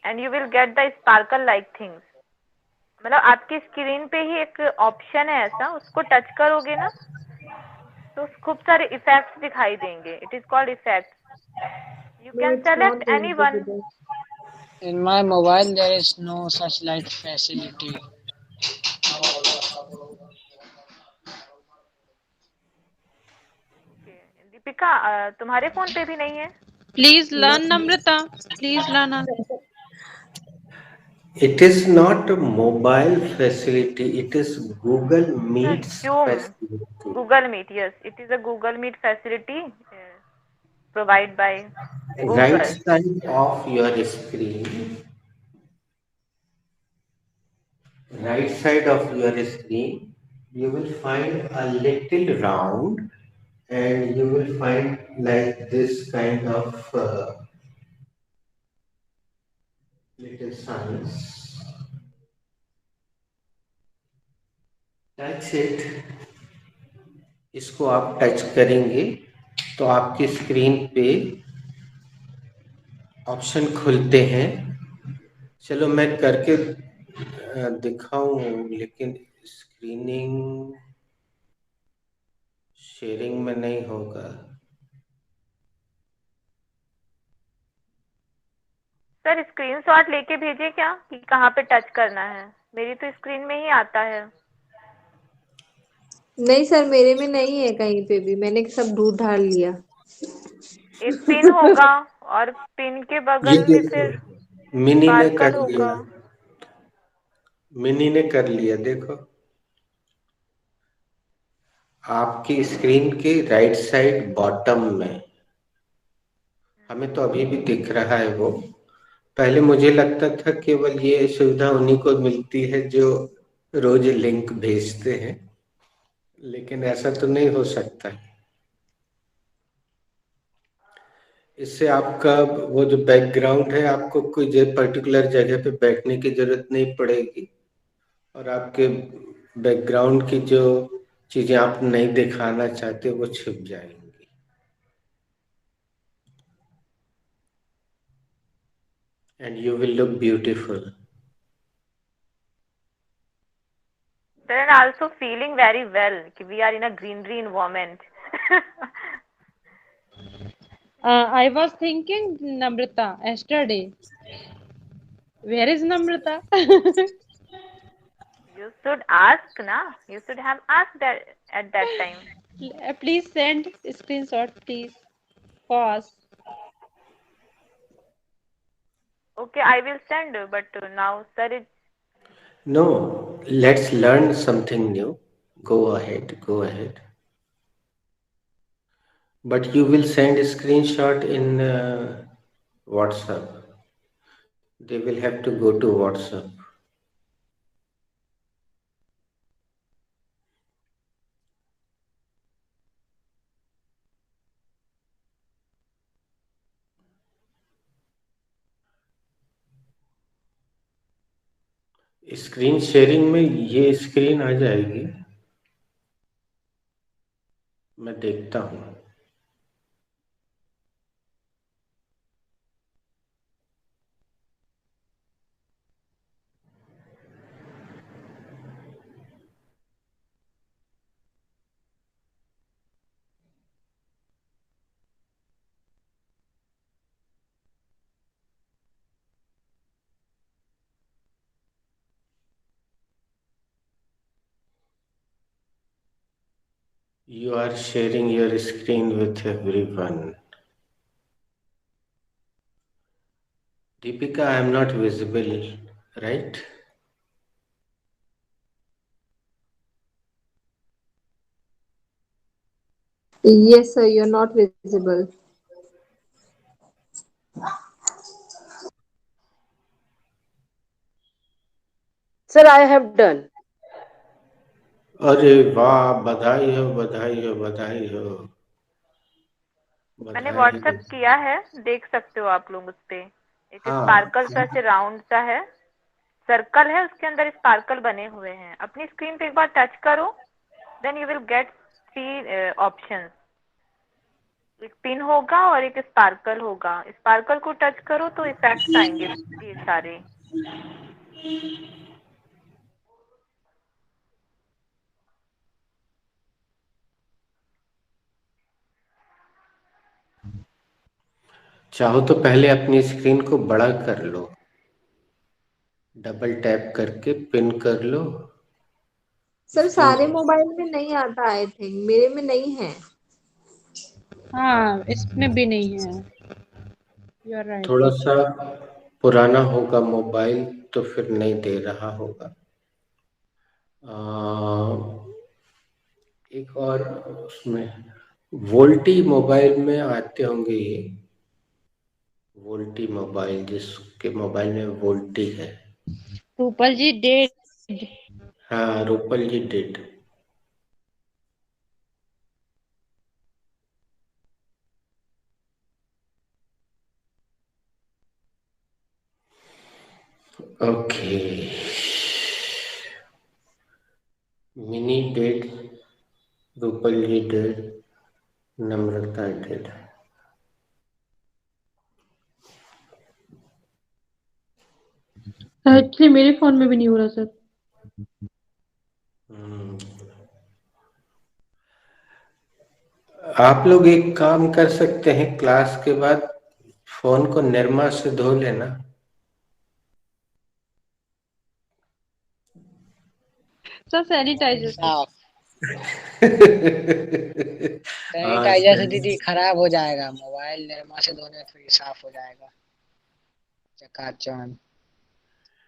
[SPEAKER 5] and you will get the sparkle like things. मतलब आपकी screen पे ही एक option है ऐसा, उसको touch करोगे ना तो खूब सारे इफेक्ट्स दिखाई देंगे. It is called effects. You
[SPEAKER 4] No,
[SPEAKER 5] can
[SPEAKER 4] it's
[SPEAKER 5] select
[SPEAKER 4] not going
[SPEAKER 5] any
[SPEAKER 4] to be
[SPEAKER 5] one.
[SPEAKER 4] there.
[SPEAKER 6] In my mobile there is no such light facility.
[SPEAKER 5] Deepika, तुम्हारे फोन पे भी नहीं है?
[SPEAKER 3] Please
[SPEAKER 4] No.
[SPEAKER 3] Learn Namrata please learn
[SPEAKER 1] It is not a mobile facility, it is Google Meets
[SPEAKER 5] Zoom,
[SPEAKER 1] facility.
[SPEAKER 5] Google Meet. Yes, it is a Google Meet facility provided by
[SPEAKER 1] Right
[SPEAKER 5] Google.
[SPEAKER 1] side of your screen, right side of your screen, you will find a little round and you will find like this kind of little signs. That's it. इसको आप touch करेंगे तो आपकी screen पे option खुलते हैं. चलो मैं करके दिखाऊं लेकिन स्क्रीनिंग शेयरिंग में नहीं होगा.
[SPEAKER 5] सर स्क्रीनशॉट लेके भेजे क्या कि कहाँ पे टच करना है? मेरी तो स्क्रीन में ही आता है.
[SPEAKER 4] नहीं सर, मेरे में नहीं है कहीं पे भी, मैंने सब ढूंढ ढाल लिया.
[SPEAKER 5] एक पिन होगा और पिन के
[SPEAKER 1] ये
[SPEAKER 5] बगल में
[SPEAKER 1] देखो,
[SPEAKER 5] फिर
[SPEAKER 1] मिनी ने
[SPEAKER 5] स्पार्कल
[SPEAKER 1] कर
[SPEAKER 5] होगा.
[SPEAKER 1] लिया. मिनी ने कर लिया. देखो आपकी स्क्रीन के राइट साइड बॉटम में हमें तो अभी भी दिख रहा है वो. पहले मुझे लगता था केवल ये सुविधा उन्हीं को मिलती है जो रोज लिंक भेजते हैं, लेकिन ऐसा तो नहीं हो सकता. इससे आपका वो जो बैकग्राउंड है, आपको कोई पर्टिकुलर जगह पे बैठने की जरूरत नहीं पड़ेगी, और आपके बैकग्राउंड की जो चीजें आप नहीं दिखाना चाहते वो छिप जाएंगी। And you will look beautiful.
[SPEAKER 5] Sir, and also feeling very well. We are in a greenery environment.
[SPEAKER 3] I was thinking Namrata yesterday. Where is Namrata?
[SPEAKER 5] You should ask, na? You should have asked that at that time.
[SPEAKER 3] Please send screenshot, please. Pause.
[SPEAKER 5] Okay, I will send, but now, sir, it,
[SPEAKER 1] No, let's learn something new. Go ahead, go ahead. But you will send a screenshot in WhatsApp. They will have to go to WhatsApp. Screen sharing में ये screen आ जाएगी, मैं देखता हूँ। You are sharing your screen with everyone. Deepika, I am not visible, right?
[SPEAKER 4] Yes, sir, you're not visible.
[SPEAKER 9] Sir, I have done.
[SPEAKER 1] अरे वाह, बधाई हो, बधाई हो, बधाई हो,
[SPEAKER 5] मैंने
[SPEAKER 1] बधाई
[SPEAKER 5] व्हाट्सएप
[SPEAKER 1] हो।
[SPEAKER 5] किया है, देख सकते हो आप लोग उस पे। एक
[SPEAKER 1] हाँ,
[SPEAKER 5] स्पार्कल सा से राउंड सा है, सर्कल है, उसके अंदर स्पार्कल बने हुए हैं। अपनी स्क्रीन पे एक बार टच करो, then you will get 3 options. एक पिन होगा और एक स्पार्कल होगा। स्पार्कल को टच करो तो इफेक्ट्स आएंगे ये सारे।
[SPEAKER 1] चाहो तो पहले अपनी स्क्रीन को बड़ा कर लो, डबल टैप करके पिन कर लो।
[SPEAKER 4] सर
[SPEAKER 1] स्क्रीन
[SPEAKER 4] सारे मोबाइल में नहीं आता, आई थिंक मेरे में नहीं है।
[SPEAKER 3] हाँ, इसमें भी नहीं है। You are right.
[SPEAKER 1] थोड़ा सा पुराना होगा मोबाइल, तो फिर नहीं दे रहा होगा। एक और उसमें वोल्टी मोबाइल में आते होंगे ये, वोल्टी मोबाइल, जिसके मोबाइल में वोल्टी है।
[SPEAKER 3] रूपल जी डेड।
[SPEAKER 1] हाँ, Rupal ji did. Okay, Mini did, Rupal ji did, Namrata did.
[SPEAKER 3] Actually मेरे फोन में भी नहीं हो रहा सर।
[SPEAKER 1] आप लोग एक काम कर सकते हैं, क्लास के बाद फोन को निरमा से धो लेना।
[SPEAKER 3] सर सैनिटाइजर से।
[SPEAKER 6] साफ
[SPEAKER 1] हाँ,
[SPEAKER 6] सैनिटाइजर से दीदी खराब हो जाएगा। मोबाइल निरमा से धोने से ही साफ हो जाएगा चकाचौंध।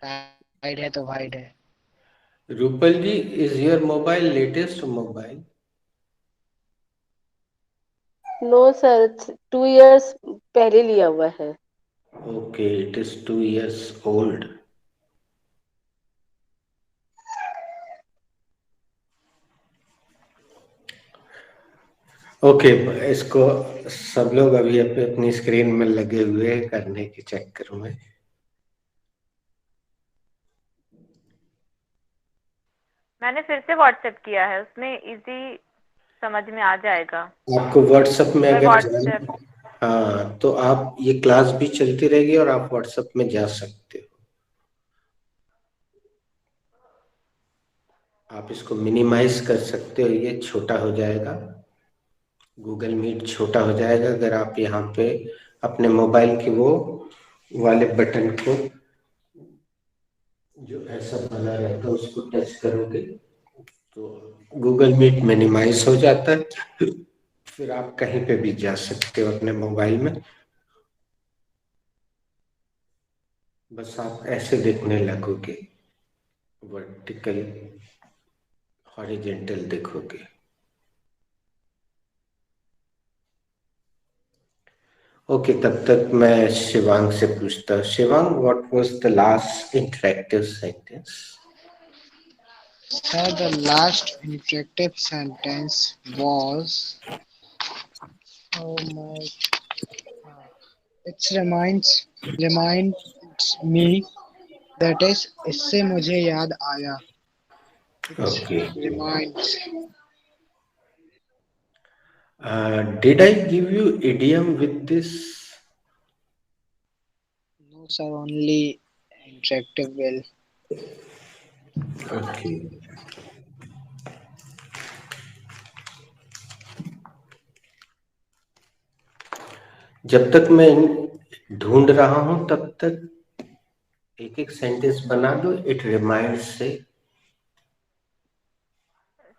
[SPEAKER 6] वाइड है तो वाइड है।
[SPEAKER 1] Rupal ji, is your mobile latest mobile?
[SPEAKER 9] No sir, 2 years पहले लिया हुआ है।
[SPEAKER 1] Okay, it is 2 years old. Okay, इसको सब लोग अभी अपनी स्क्रीन में लगे हुए हैं करने के चक्कर में।
[SPEAKER 5] मैंने फिर से व्हाट्सएप किया है, उसमें इजी समझ में आ जाएगा।
[SPEAKER 1] आपको व्हाट्सएप में
[SPEAKER 5] मैं
[SPEAKER 1] अगर
[SPEAKER 5] व्हाट्सएप
[SPEAKER 1] हाँ, तो आप ये क्लास भी चलती रहेगी और आप व्हाट्सएप में जा सकते हो। आप इसको मिनिमाइज कर सकते हो, ये छोटा हो जाएगा, गूगल मीट छोटा हो जाएगा अगर आप यहाँ पे अपने मोबाइल के वो वाले बटन को जो ऐसा बना रहता है उसको टच करोगे तो गूगल मीट मिनिमाइज हो जाता है, फिर आप कहीं पे भी जा सकते हो अपने मोबाइल में। बस आप ऐसे देखने लगोगे, वर्टिकल हॉरिजेंटल देखोगे। ओके, तब तक मैं शिवांग से पूछता। Shivang, what was the last interactive sentence?
[SPEAKER 6] Sir, the last interactive sentence was, oh my, it reminds me, that is, इससे मुझे याद आया. It
[SPEAKER 1] okay,
[SPEAKER 6] reminds.
[SPEAKER 1] Did I give you idiom with this?
[SPEAKER 6] No, sir, only interactive will.
[SPEAKER 1] Okay, जब तक मैं ढूंढ रहा हूं तब तक एक एक सेंटेंस बना दो इट रिमाइंड्स से।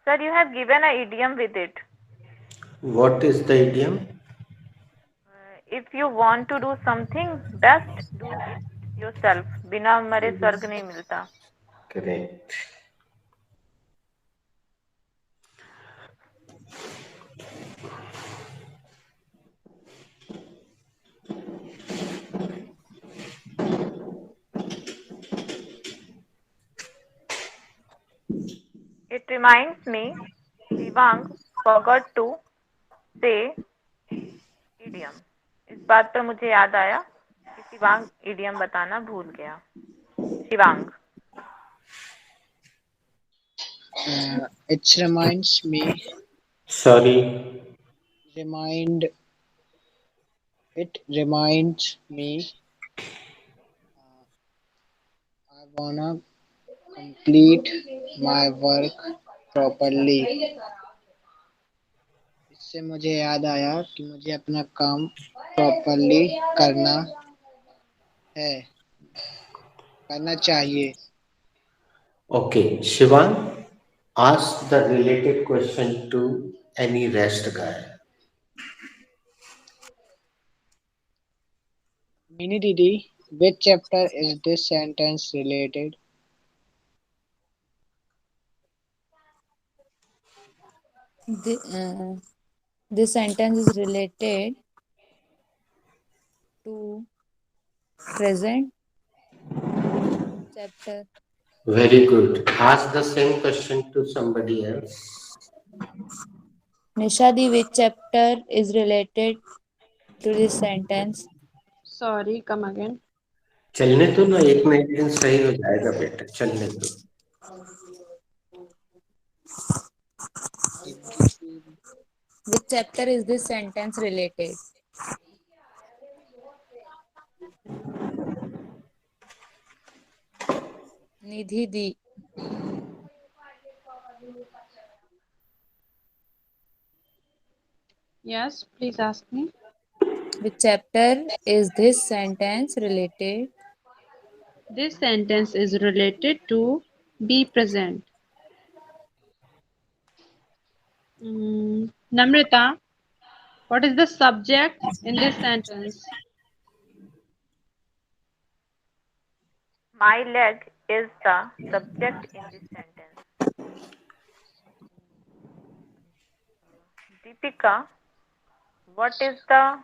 [SPEAKER 5] Sir, you have given a idiom with it.
[SPEAKER 1] What is the idiom?
[SPEAKER 5] If you want to do something best do it yourself. बिना मरे स्वर्ग नहीं मिलता।
[SPEAKER 1] Correct.
[SPEAKER 5] It reminds me, Shivang forgot to say idiom. इस बात पर मुझे याद आया कि शिवांग इडियम बताना भूल गया। Shivang.
[SPEAKER 6] It reminds me,
[SPEAKER 1] sorry,
[SPEAKER 6] it reminds me, I wanna complete my work properly. इससे मुझे याद आया कि मुझे अपना काम प्रॉपरली है करना चाहिए.
[SPEAKER 1] Okay Shivang, ask the related question to any rest guy.
[SPEAKER 6] Mini Didi, which chapter is this sentence related?
[SPEAKER 8] This sentence is related to present chapter.
[SPEAKER 1] Very good. Ask the same question to somebody else.
[SPEAKER 8] Nishadi, which chapter is related to this sentence?
[SPEAKER 3] Sorry, come again.
[SPEAKER 1] चलने दो ना, एक ना एक दिन सही हो जाएगा बेटा, चलने दो।
[SPEAKER 8] Which chapter is this sentence related? Nidhi Di.
[SPEAKER 3] Yes, please ask me.
[SPEAKER 8] Which chapter is this sentence related?
[SPEAKER 3] This sentence is related to be present. Namrita, what is the subject in this sentence?
[SPEAKER 5] My leg is the subject in this sentence. Deepika, what is the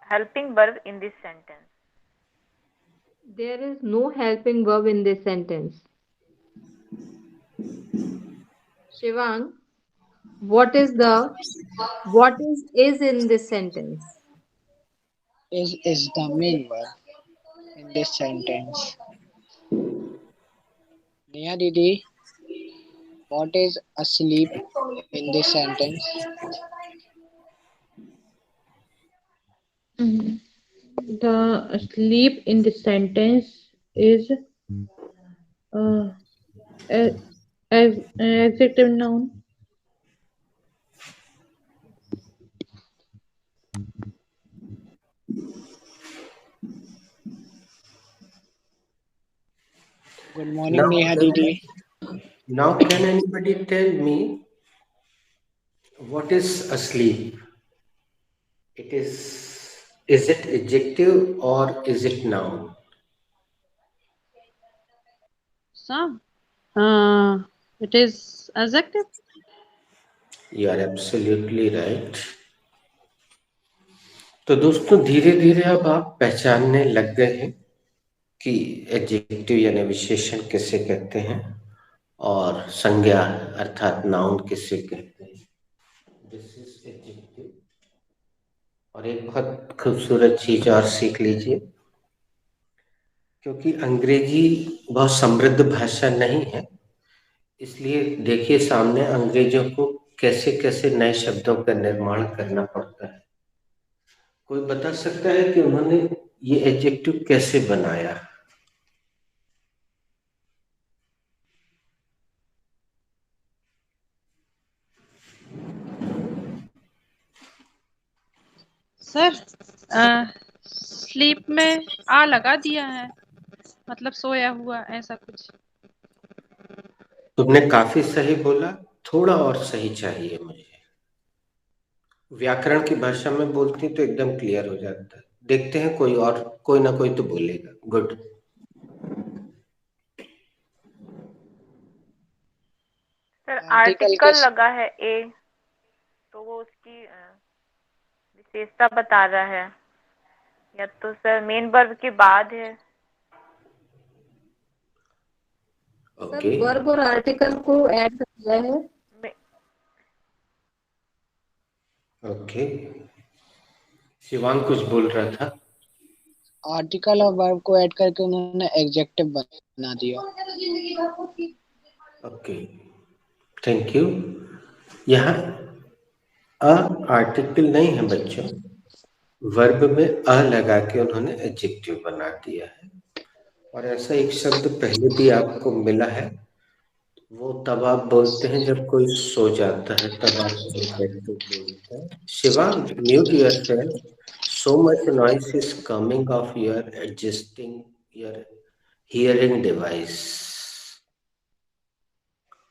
[SPEAKER 5] helping verb in this sentence?
[SPEAKER 4] There is no helping verb in this sentence. Shivang, What is in this sentence?
[SPEAKER 6] Is the main verb in this sentence. Neha Didi, what is asleep in this sentence?
[SPEAKER 10] Mhm. The sleep in the sentence is uh, a- as an adjective noun.
[SPEAKER 6] Good morning,
[SPEAKER 1] Now,
[SPEAKER 6] Neha
[SPEAKER 1] can,
[SPEAKER 6] Didi.
[SPEAKER 1] now can anybody tell me what is asleep? Is it adjective or is it noun?
[SPEAKER 3] So, it is adjective.
[SPEAKER 1] You are absolutely right. तो दोस्तों धीरे धीरे अब आप पहचानने लग गए हैं कि एडजेक्टिव यानी विशेषण किसे कहते हैं और संज्ञा अर्थात नाउन किसे कहते हैं। This is adjective. और एक बहुत खूबसूरत चीज और सीख लीजिए, क्योंकि अंग्रेजी बहुत समृद्ध भाषा नहीं है, इसलिए देखिए सामने अंग्रेजों को कैसे कैसे नए शब्दों का निर्माण करना पड़ता है। कोई बता सकता है कि उन्होंने ये एडजेक्टिव कैसे बनाया?
[SPEAKER 3] सर, स्लीप में आ लगा दिया है, मतलब सोया हुआ ऐसा कुछ।
[SPEAKER 1] तुमने काफी सही बोला, थोड़ा और सही चाहिए मुझे। व्याकरण की भाषा में बोलती तो एकदम क्लियर हो जाता है। देखते हैं कोई ना कोई तो बोलेगा। गुड।
[SPEAKER 5] सर
[SPEAKER 6] आर्टिकल के
[SPEAKER 5] आर्टिकल लगा है ए, तो वो उसकी विशेषता बता रहा है, या तो सर मेन वर्ब के बाद है।
[SPEAKER 4] सर
[SPEAKER 1] ओके
[SPEAKER 4] वर्ब और आर्टिकल को ऐड कर दिया है।
[SPEAKER 1] ओके, शिवांग कुछ बोल रहा था।
[SPEAKER 6] आर्टिकल और वर्ब को ऐड करके उन्होंने एडजेक्टिव बना दिया।
[SPEAKER 1] Okay, thank you. यहाँ अ आर्टिकल नहीं है बच्चों, वर्ब में अ लगा के उन्होंने एडजेक्टिव बना दिया है। और ऐसा एक शब्द पहले भी आपको मिला है, वो तब आप बोलते हैं जब कोई सो जाता है, तब आप एडजेक्टिव बोलते हैं। Shivang, mute yourself, so much noise is coming of your adjusting your hearing device.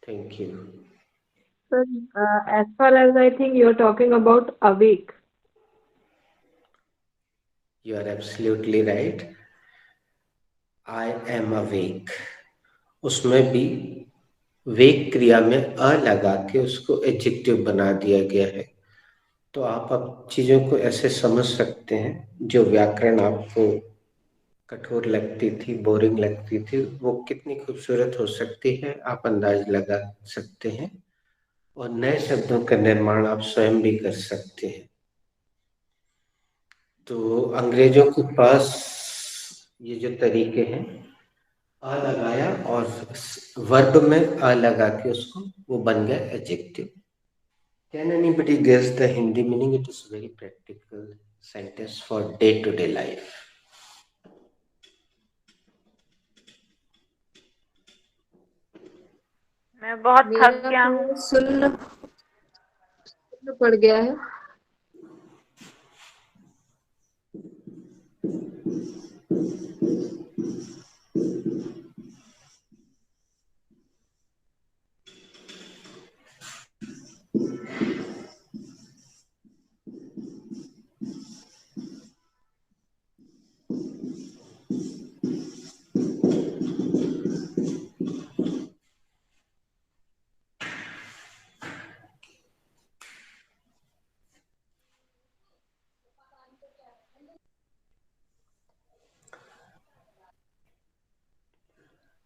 [SPEAKER 1] Thank you.
[SPEAKER 10] Sir, as far as I think you're talking about awake.
[SPEAKER 1] You are absolutely right. I am awake. उसमें भी वेक क्रिया में अ लगा के उसको adjective बना दिया गया है। तो आप अब चीजों को ऐसे समझ सकते हैं, जो व्याकरण आपको कठोर लगती थी, बोरिंग लगती थी, वो कितनी खूबसूरत हो सकती है, आप अंदाज लगा सकते हैं। और नए शब्दों का निर्माण आप स्वयं भी कर सकते हैं। तो अंग्रेजों के पास ये जो तरीके हैं, अ लगाया और वर्ब में अ लगा के उसको वो बन गया adjective. Can anybody guess the Hindi meaning? It is very practical sentence for day to day life.
[SPEAKER 5] मैं बहुत थक
[SPEAKER 4] मेरा
[SPEAKER 5] गया हूँ।
[SPEAKER 4] तो सुन्न पड़ गया है।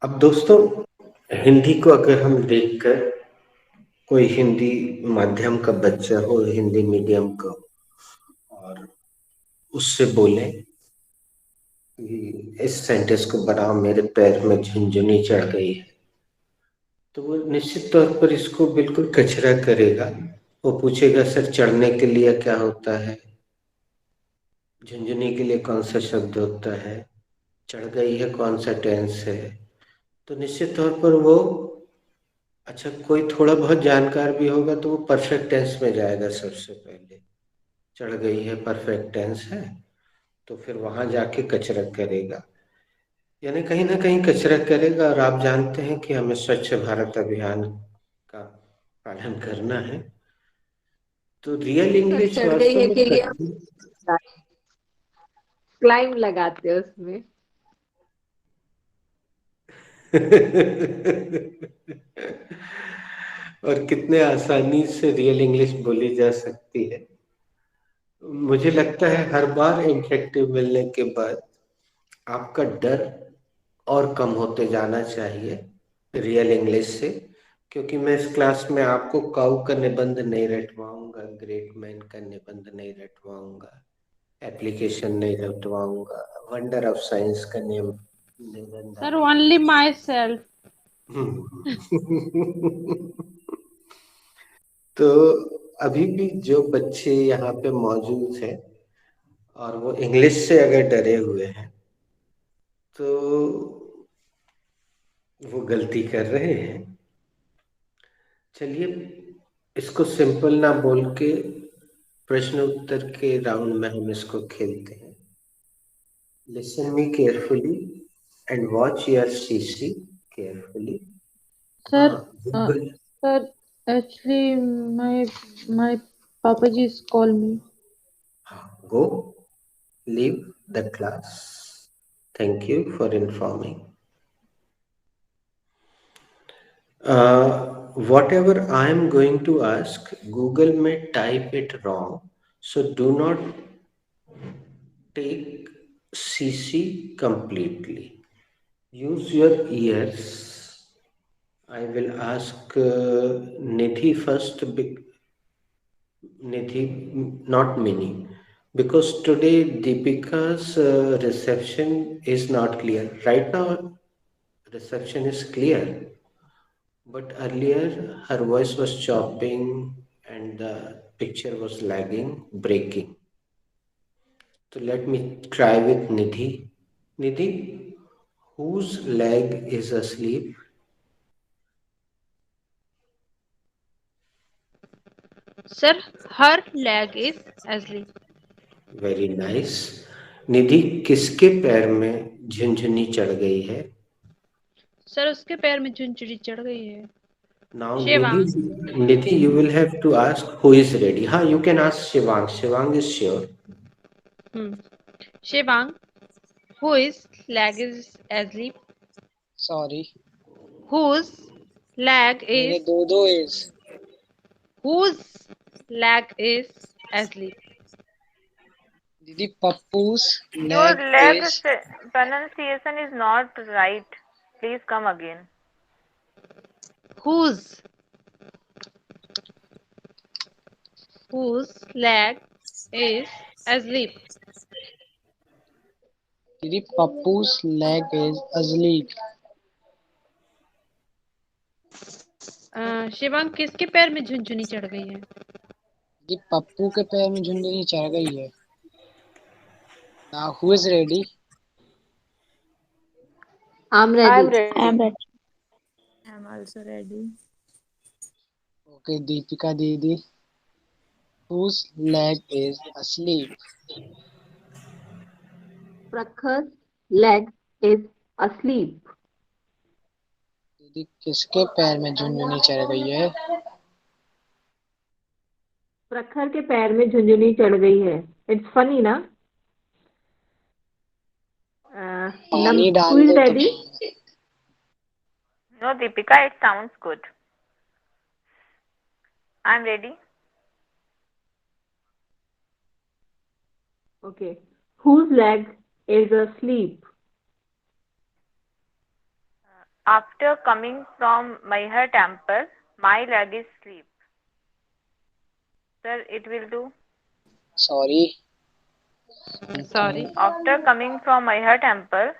[SPEAKER 1] अब दोस्तों हिंदी को अगर हम देखकर कोई हिंदी माध्यम का बच्चा हो, हिंदी मीडियम का, और उससे बोले कि इस सेंटेंस को बनाओ, मेरे पैर में झुनझुनी चढ़ गई है, तो वो निश्चित तौर पर इसको बिल्कुल कचरा करेगा। वो पूछेगा सर चढ़ने के लिए क्या होता है, झुनझुनी के लिए कौन सा शब्द होता है, चढ़ गई है कौन सा टेंस है। तो निश्चित तौर पर वो, अच्छा कोई थोड़ा बहुत जानकार भी होगा तो वो परफेक्ट टेंस में जाएगा सबसे पहले, चढ़ गई है परफेक्ट टेंस है, तो फिर वहां जाके कचरा करेगा, यानी कहीं ना कहीं कचरा करेगा। और आप जानते हैं कि हमें स्वच्छ भारत अभियान का पालन करना है, तो रियल
[SPEAKER 4] सर
[SPEAKER 1] इंग्लिश
[SPEAKER 4] चढ़ गई
[SPEAKER 1] वास्तव
[SPEAKER 4] है
[SPEAKER 1] में
[SPEAKER 4] के लिए हम
[SPEAKER 1] कठिन।
[SPEAKER 4] क्लाइम लगाते हैं उसमें।
[SPEAKER 1] और कितने आसानी से रियल इंग्लिश बोली जा सकती है। मुझे लगता है हर बार इंटरेक्टिव मिलने के बाद आपका डर और कम होते जाना चाहिए रियल इंग्लिश से, क्योंकि मैं इस क्लास में आपको काउ का निबंध नहीं रटवाऊंगा, ग्रेट मैन का निबंध नहीं रटवाऊंगा, एप्लीकेशन नहीं रटवाऊंगा, वंडर ऑफ साइंस का निबंध
[SPEAKER 3] Sir,
[SPEAKER 1] आपको
[SPEAKER 3] only myself.
[SPEAKER 1] तो अभी भी जो बच्चे यहाँ पे मौजूद हैं और वो इंग्लिश से अगर डरे हुए हैं तो वो गलती कर रहे हैं। चलिए इसको सिंपल ना बोल के प्रश्न उत्तर के राउंड में हम इसको खेलते हैं। Listen me carefully and watch your CC carefully. हाँ,
[SPEAKER 3] Sir,
[SPEAKER 1] Google.
[SPEAKER 3] sir, actually, my Papa ji's call me.
[SPEAKER 1] हाँ, go leave the class. Thank you for informing. Whatever I am going to ask, Google may type it wrong, so do not take CC completely. Use your ears. I will ask Nidhi first, Nidhi, not Mini, because today Deepika's reception is not clear. Right now, reception is clear. But earlier her voice was chopping and the picture was lagging, breaking. So let me try with Nidhi. Nidhi, whose leg is asleep?
[SPEAKER 3] Sir, her leg is asleep.
[SPEAKER 1] Very nice. निधि, किसके पैर में झुनझुनी चढ़ गई है?
[SPEAKER 3] Sir, उसके पैर में झुनझुनी चढ़ गई है.
[SPEAKER 1] Now
[SPEAKER 3] Shivang.
[SPEAKER 1] Nidhi, you will have to ask who is ready. हाँ, you can ask Shivang. Shivang is sure.
[SPEAKER 3] Shivang, whose leg is asleep?
[SPEAKER 6] Sorry,
[SPEAKER 3] Whose leg
[SPEAKER 6] मेरे
[SPEAKER 3] is
[SPEAKER 6] दो is
[SPEAKER 3] whose leg is asleep?
[SPEAKER 6] दीदी पप्पूस
[SPEAKER 5] Your
[SPEAKER 6] leg
[SPEAKER 5] leg
[SPEAKER 6] is
[SPEAKER 5] pronunciation is not right. Please come again.
[SPEAKER 3] Whose leg is asleep?
[SPEAKER 6] दीदी पप्पूस leg is asleep.
[SPEAKER 3] Shivang, किसके पैर में झुनझुनी चढ़ गई है?
[SPEAKER 6] दीदी पप्पू के पैर में झुनझुनी चढ़ गई है. Now who is ready?
[SPEAKER 4] I'm
[SPEAKER 9] I'm
[SPEAKER 4] ready.
[SPEAKER 9] ready.
[SPEAKER 7] I'm ready.
[SPEAKER 8] I'm also ready.
[SPEAKER 6] Okay, Deepika दीदी, whose leg is asleep?
[SPEAKER 10] Prakhar's leg is asleep.
[SPEAKER 6] दीदी किसके पैर में झुनझुनी चढ़ गई है?
[SPEAKER 10] प्रखर के पैर में झुनझुनी चढ़ गई है. It's funny ना?
[SPEAKER 6] पानी
[SPEAKER 10] Who
[SPEAKER 6] डाल
[SPEAKER 10] is
[SPEAKER 6] दो तो
[SPEAKER 10] ready?
[SPEAKER 5] No, Deepika, it sounds good. I'm ready.
[SPEAKER 10] Okay. Whose leg is asleep?
[SPEAKER 5] After coming from Maihar temple, My leg is sleep. Sir, it will do.
[SPEAKER 6] Sorry.
[SPEAKER 3] Sorry.
[SPEAKER 5] After coming from my temple,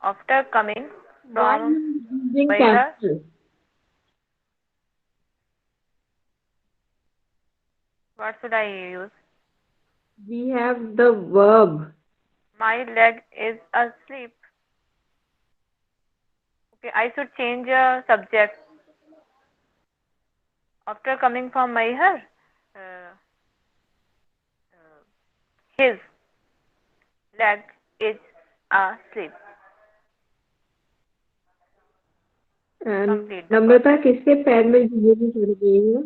[SPEAKER 5] after coming
[SPEAKER 10] Why
[SPEAKER 5] from
[SPEAKER 10] you using
[SPEAKER 5] Maihar,
[SPEAKER 10] temple?
[SPEAKER 5] what should I use?
[SPEAKER 10] We have the verb.
[SPEAKER 5] My leg is asleep. Okay, I should change a subject. After coming from Maihar, uh, his leg is asleep. Complete the
[SPEAKER 10] Namrata
[SPEAKER 5] process.
[SPEAKER 10] किसके पैर में झुर्री चढ़ गई है?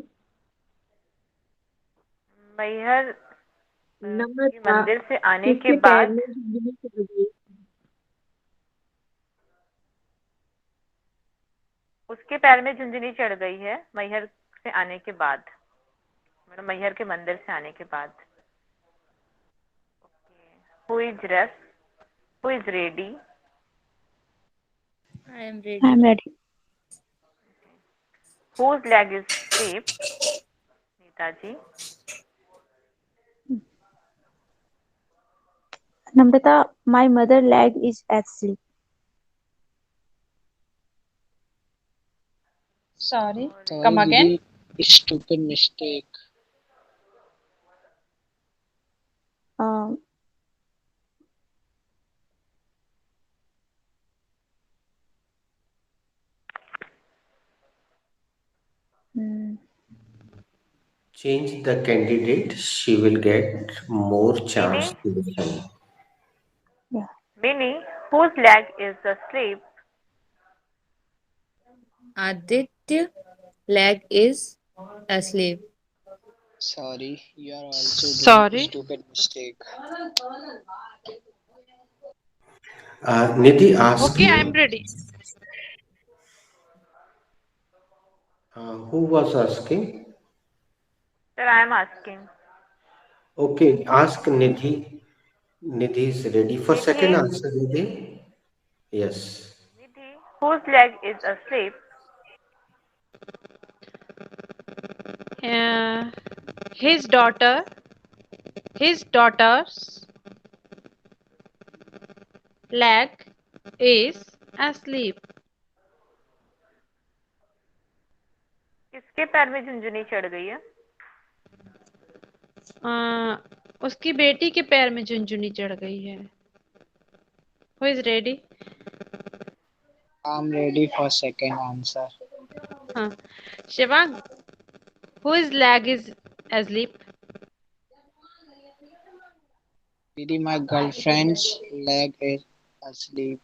[SPEAKER 5] मैहर के
[SPEAKER 10] नम्रता
[SPEAKER 5] मंदिर से आने के
[SPEAKER 10] किसके पैर
[SPEAKER 5] बाद
[SPEAKER 10] में झुर्री चढ़ गई?
[SPEAKER 5] उसके पैर में झुंझुनी चढ़ गई है मैहर से आने के बाद, मतलब मैहर के मंदिर से आने के बाद. Who is rest? Who is ready?
[SPEAKER 8] I am
[SPEAKER 7] I'm
[SPEAKER 8] ready.
[SPEAKER 7] ready.
[SPEAKER 5] Whose leg is asleep? Neetaji.
[SPEAKER 7] Namrata, my mother leg is asleep.
[SPEAKER 3] Sorry.
[SPEAKER 6] Sorry,
[SPEAKER 3] Come again.
[SPEAKER 6] Didi. Stupid mistake.
[SPEAKER 7] Um, mm,
[SPEAKER 1] Change the candidate, she will get more chance
[SPEAKER 5] Mini,
[SPEAKER 1] to listen.
[SPEAKER 7] yeah.
[SPEAKER 5] Mini, whose leg is asleep?
[SPEAKER 8] Aditya leg is asleep.
[SPEAKER 6] Sorry, you are also doing
[SPEAKER 3] Sorry.
[SPEAKER 6] stupid mistake.
[SPEAKER 1] Nidhi, ask
[SPEAKER 3] Okay, I'm
[SPEAKER 1] me.
[SPEAKER 3] ready.
[SPEAKER 1] Who was asking?
[SPEAKER 5] Sir, I am asking.
[SPEAKER 1] Okay, ask Nidhi. Nidhi is ready for second
[SPEAKER 5] Nidhi,
[SPEAKER 1] answer, Nidhi? Yes.
[SPEAKER 5] Nidhi, whose leg is asleep?
[SPEAKER 3] Uh, his daughter, his daughter's leg is asleep.
[SPEAKER 5] किसके पैर में झुंझुनी चढ़ गई है?
[SPEAKER 3] उसकी बेटी के पैर में झुनझुनी चढ़ गई है. Who is ready?
[SPEAKER 6] I'm ready for second answer.
[SPEAKER 3] हाँ. Shivang, whose leg is asleep?
[SPEAKER 6] Didi, my girlfriend's leg is asleep.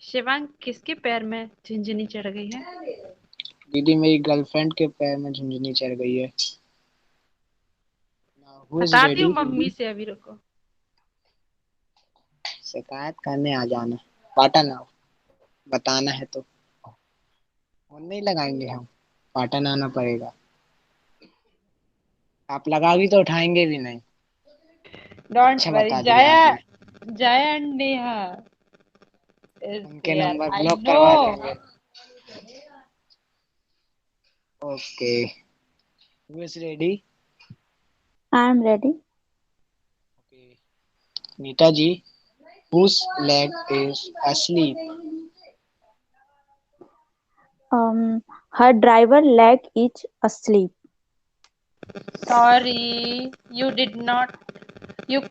[SPEAKER 3] Shivang किसके पैर में झुनझुनी चढ़ गई है?
[SPEAKER 6] दीदी मेरी गर्लफ्रेंड के पैर में झुंझुनी चढ़ गई है. Now, who is
[SPEAKER 3] बताती हूँ
[SPEAKER 6] ready?
[SPEAKER 3] मम्मी से, अभी रुको.
[SPEAKER 6] शिकायत करने आ जाना. पाटन आओ. बताना है तो फोन नहीं लगाएंगे हम. पाटन आना पड़ेगा. आप लगाओगी तो उठाएंगे भी नहीं.
[SPEAKER 3] Don't
[SPEAKER 6] अच्छा
[SPEAKER 3] worry,
[SPEAKER 6] बता दिया आपने.
[SPEAKER 3] Jaya and Neha is
[SPEAKER 6] उनके
[SPEAKER 3] there.
[SPEAKER 6] नंबर
[SPEAKER 3] I
[SPEAKER 6] ब्लॉक करवा
[SPEAKER 3] know.
[SPEAKER 6] देंगे. Okay. Who is ready?
[SPEAKER 7] I'm ready.
[SPEAKER 6] Okay. Neeta ji, whose leg is asleep?
[SPEAKER 7] Her driver leg is asleep.
[SPEAKER 3] Sorry, you did not. You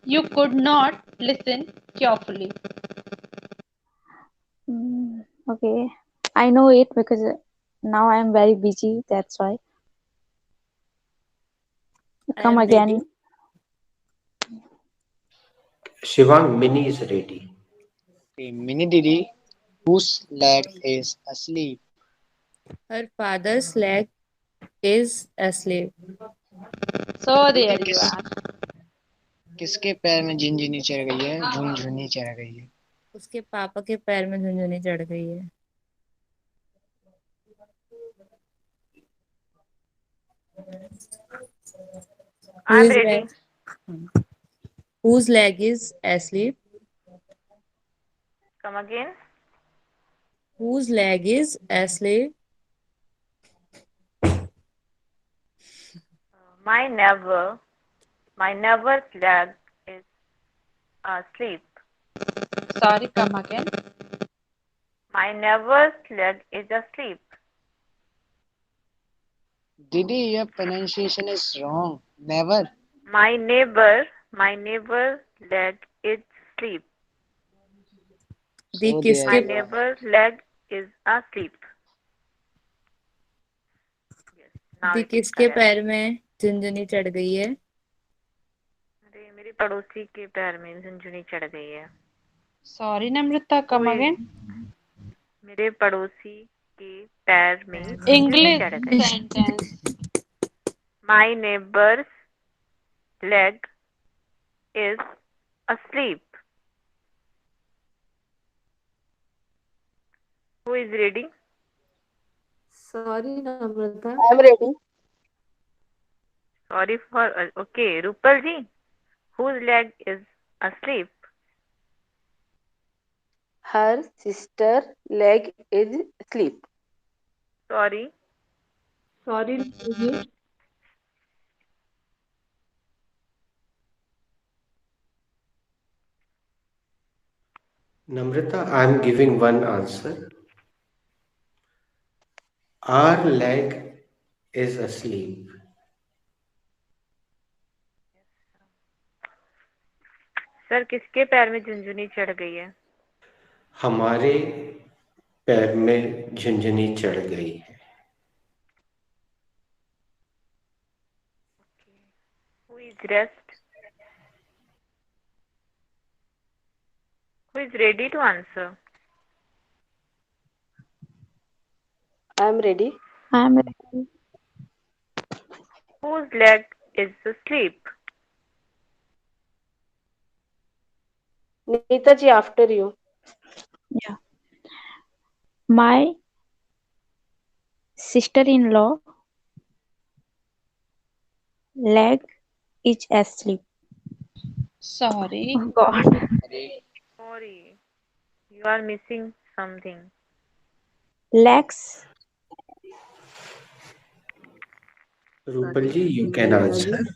[SPEAKER 3] you could not listen carefully.
[SPEAKER 7] Okay, I know it because now I am very busy. That's why.
[SPEAKER 8] I
[SPEAKER 7] Come
[SPEAKER 8] am ready.
[SPEAKER 7] again.
[SPEAKER 1] Shivang, Mini is ready.
[SPEAKER 6] Okay, Mini Didi, whose leg is asleep?
[SPEAKER 8] Her father's leg is asleep.
[SPEAKER 3] So
[SPEAKER 6] दीदी
[SPEAKER 3] there you are.
[SPEAKER 6] किसके पैर में झुनझुनी चढ़ गई है? झुनझुनी चढ़ गई है.
[SPEAKER 8] उसके पापा के पैर में झुनझुनी चढ़ गई है.
[SPEAKER 5] I'm
[SPEAKER 8] Whose
[SPEAKER 5] ready.
[SPEAKER 8] leg? Whose leg is asleep?
[SPEAKER 5] Come again.
[SPEAKER 8] Whose leg is asleep?
[SPEAKER 5] My neighbor, my neighbor's leg is asleep.
[SPEAKER 3] Sorry, come again.
[SPEAKER 5] My neighbor's leg is asleep.
[SPEAKER 6] Didi, your pronunciation is wrong. Never.
[SPEAKER 5] My neighbor's leg is asleep.
[SPEAKER 8] The
[SPEAKER 6] So there
[SPEAKER 8] किसके
[SPEAKER 5] My
[SPEAKER 6] you are.
[SPEAKER 5] neighbor's leg is asleep. Yes, now
[SPEAKER 8] the
[SPEAKER 5] it is
[SPEAKER 8] किसके
[SPEAKER 5] correct.
[SPEAKER 8] पैर में झुनझुनी चढ़ गई है?
[SPEAKER 5] अरे मेरी पड़ोसी के पैर में झुनझुनी चढ़ गई है.
[SPEAKER 3] Sorry, Namrata, come
[SPEAKER 5] कोई
[SPEAKER 3] again.
[SPEAKER 5] मेरे पड़ोसी के पैर में झुनझुनी
[SPEAKER 3] English
[SPEAKER 5] चढ़ गई.
[SPEAKER 3] sentence.
[SPEAKER 5] My neighbor's leg is asleep. Who is ready?
[SPEAKER 4] Sorry, Namrata.
[SPEAKER 9] I'm ready.
[SPEAKER 5] Sorry for okay, Rupal ji. Whose leg is asleep?
[SPEAKER 9] Her sister leg is asleep.
[SPEAKER 5] Sorry.
[SPEAKER 10] Sorry, Rupal.
[SPEAKER 1] Namrata, I'm giving one answer. Our leg is asleep.
[SPEAKER 5] Sir किसके पैर में झुनझुनी चढ़ गई है?
[SPEAKER 1] हमारे पैर में झुनझुनी चढ़ गई है.
[SPEAKER 5] Who is rest? Who is ready to answer?
[SPEAKER 9] I'm ready.
[SPEAKER 7] I'm ready.
[SPEAKER 5] Whose leg is asleep?
[SPEAKER 9] Neeta ji, after you.
[SPEAKER 7] Yeah. My sister-in-law leg is asleep.
[SPEAKER 3] Sorry.
[SPEAKER 7] Oh God.
[SPEAKER 5] Sorry, you are missing something.
[SPEAKER 7] Legs.
[SPEAKER 1] Rupal ji, you can
[SPEAKER 4] Neeta
[SPEAKER 1] answer.
[SPEAKER 4] ji.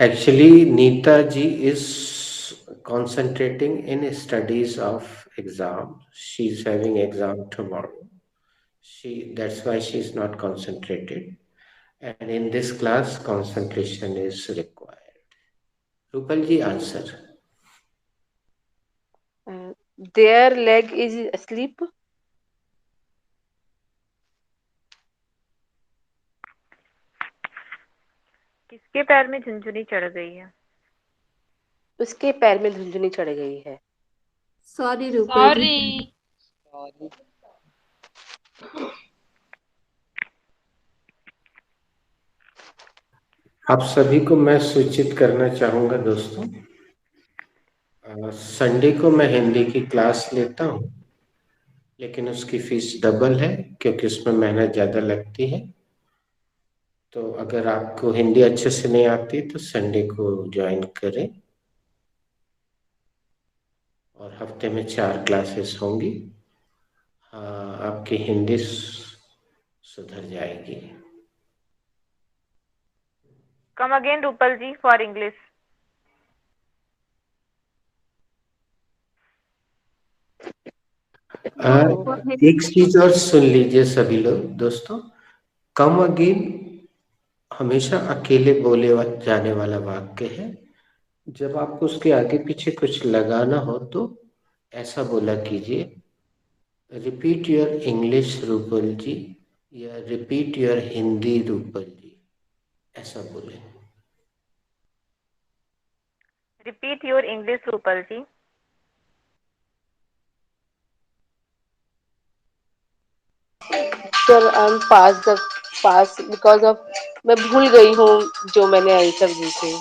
[SPEAKER 1] Actually, Neeta ji is concentrating in studies of exam. She's having exam tomorrow. That's why she's not concentrated. And in this class, concentration is required. Rupal ji, answer.
[SPEAKER 9] Their leg is asleep.
[SPEAKER 5] किसके पैर में झुनझुनी चढ़ गई है?
[SPEAKER 9] उसके पैर में झुनझुनी चढ़ गई है.
[SPEAKER 4] Sorry, Rupal ji.
[SPEAKER 3] Sorry.
[SPEAKER 6] Sorry.
[SPEAKER 1] आप सभी को मैं सूचित करना चाहूँगा दोस्तों, संडे को मैं हिंदी की क्लास लेता हूँ, लेकिन उसकी फीस डबल है क्योंकि उसमें मेहनत ज़्यादा लगती है. तो अगर आपको हिंदी अच्छे से नहीं आती तो संडे को ज्वाइन करें. और हफ्ते में 4 क्लासेस होंगी. आपकी हिंदी सुधर जाएगी.
[SPEAKER 5] Come again, Rupal ji, for English.
[SPEAKER 1] एक चीज और सुन लीजिए सभी लोग दोस्तों. कम अगेन हमेशा अकेले बोले जाने वाला वाक्य है. जब आपको उसके आगे पीछे कुछ लगाना हो तो ऐसा बोला कीजिए, रिपीट योर इंग्लिश रूपल जी या रिपीट योर हिंदी रूपल जी, ऐसा बोले.
[SPEAKER 5] Repeat your English, Rupal ji.
[SPEAKER 9] Sir, I'm pass because of मैं भूल गई हूँ जो मैंने आंसर दी थी.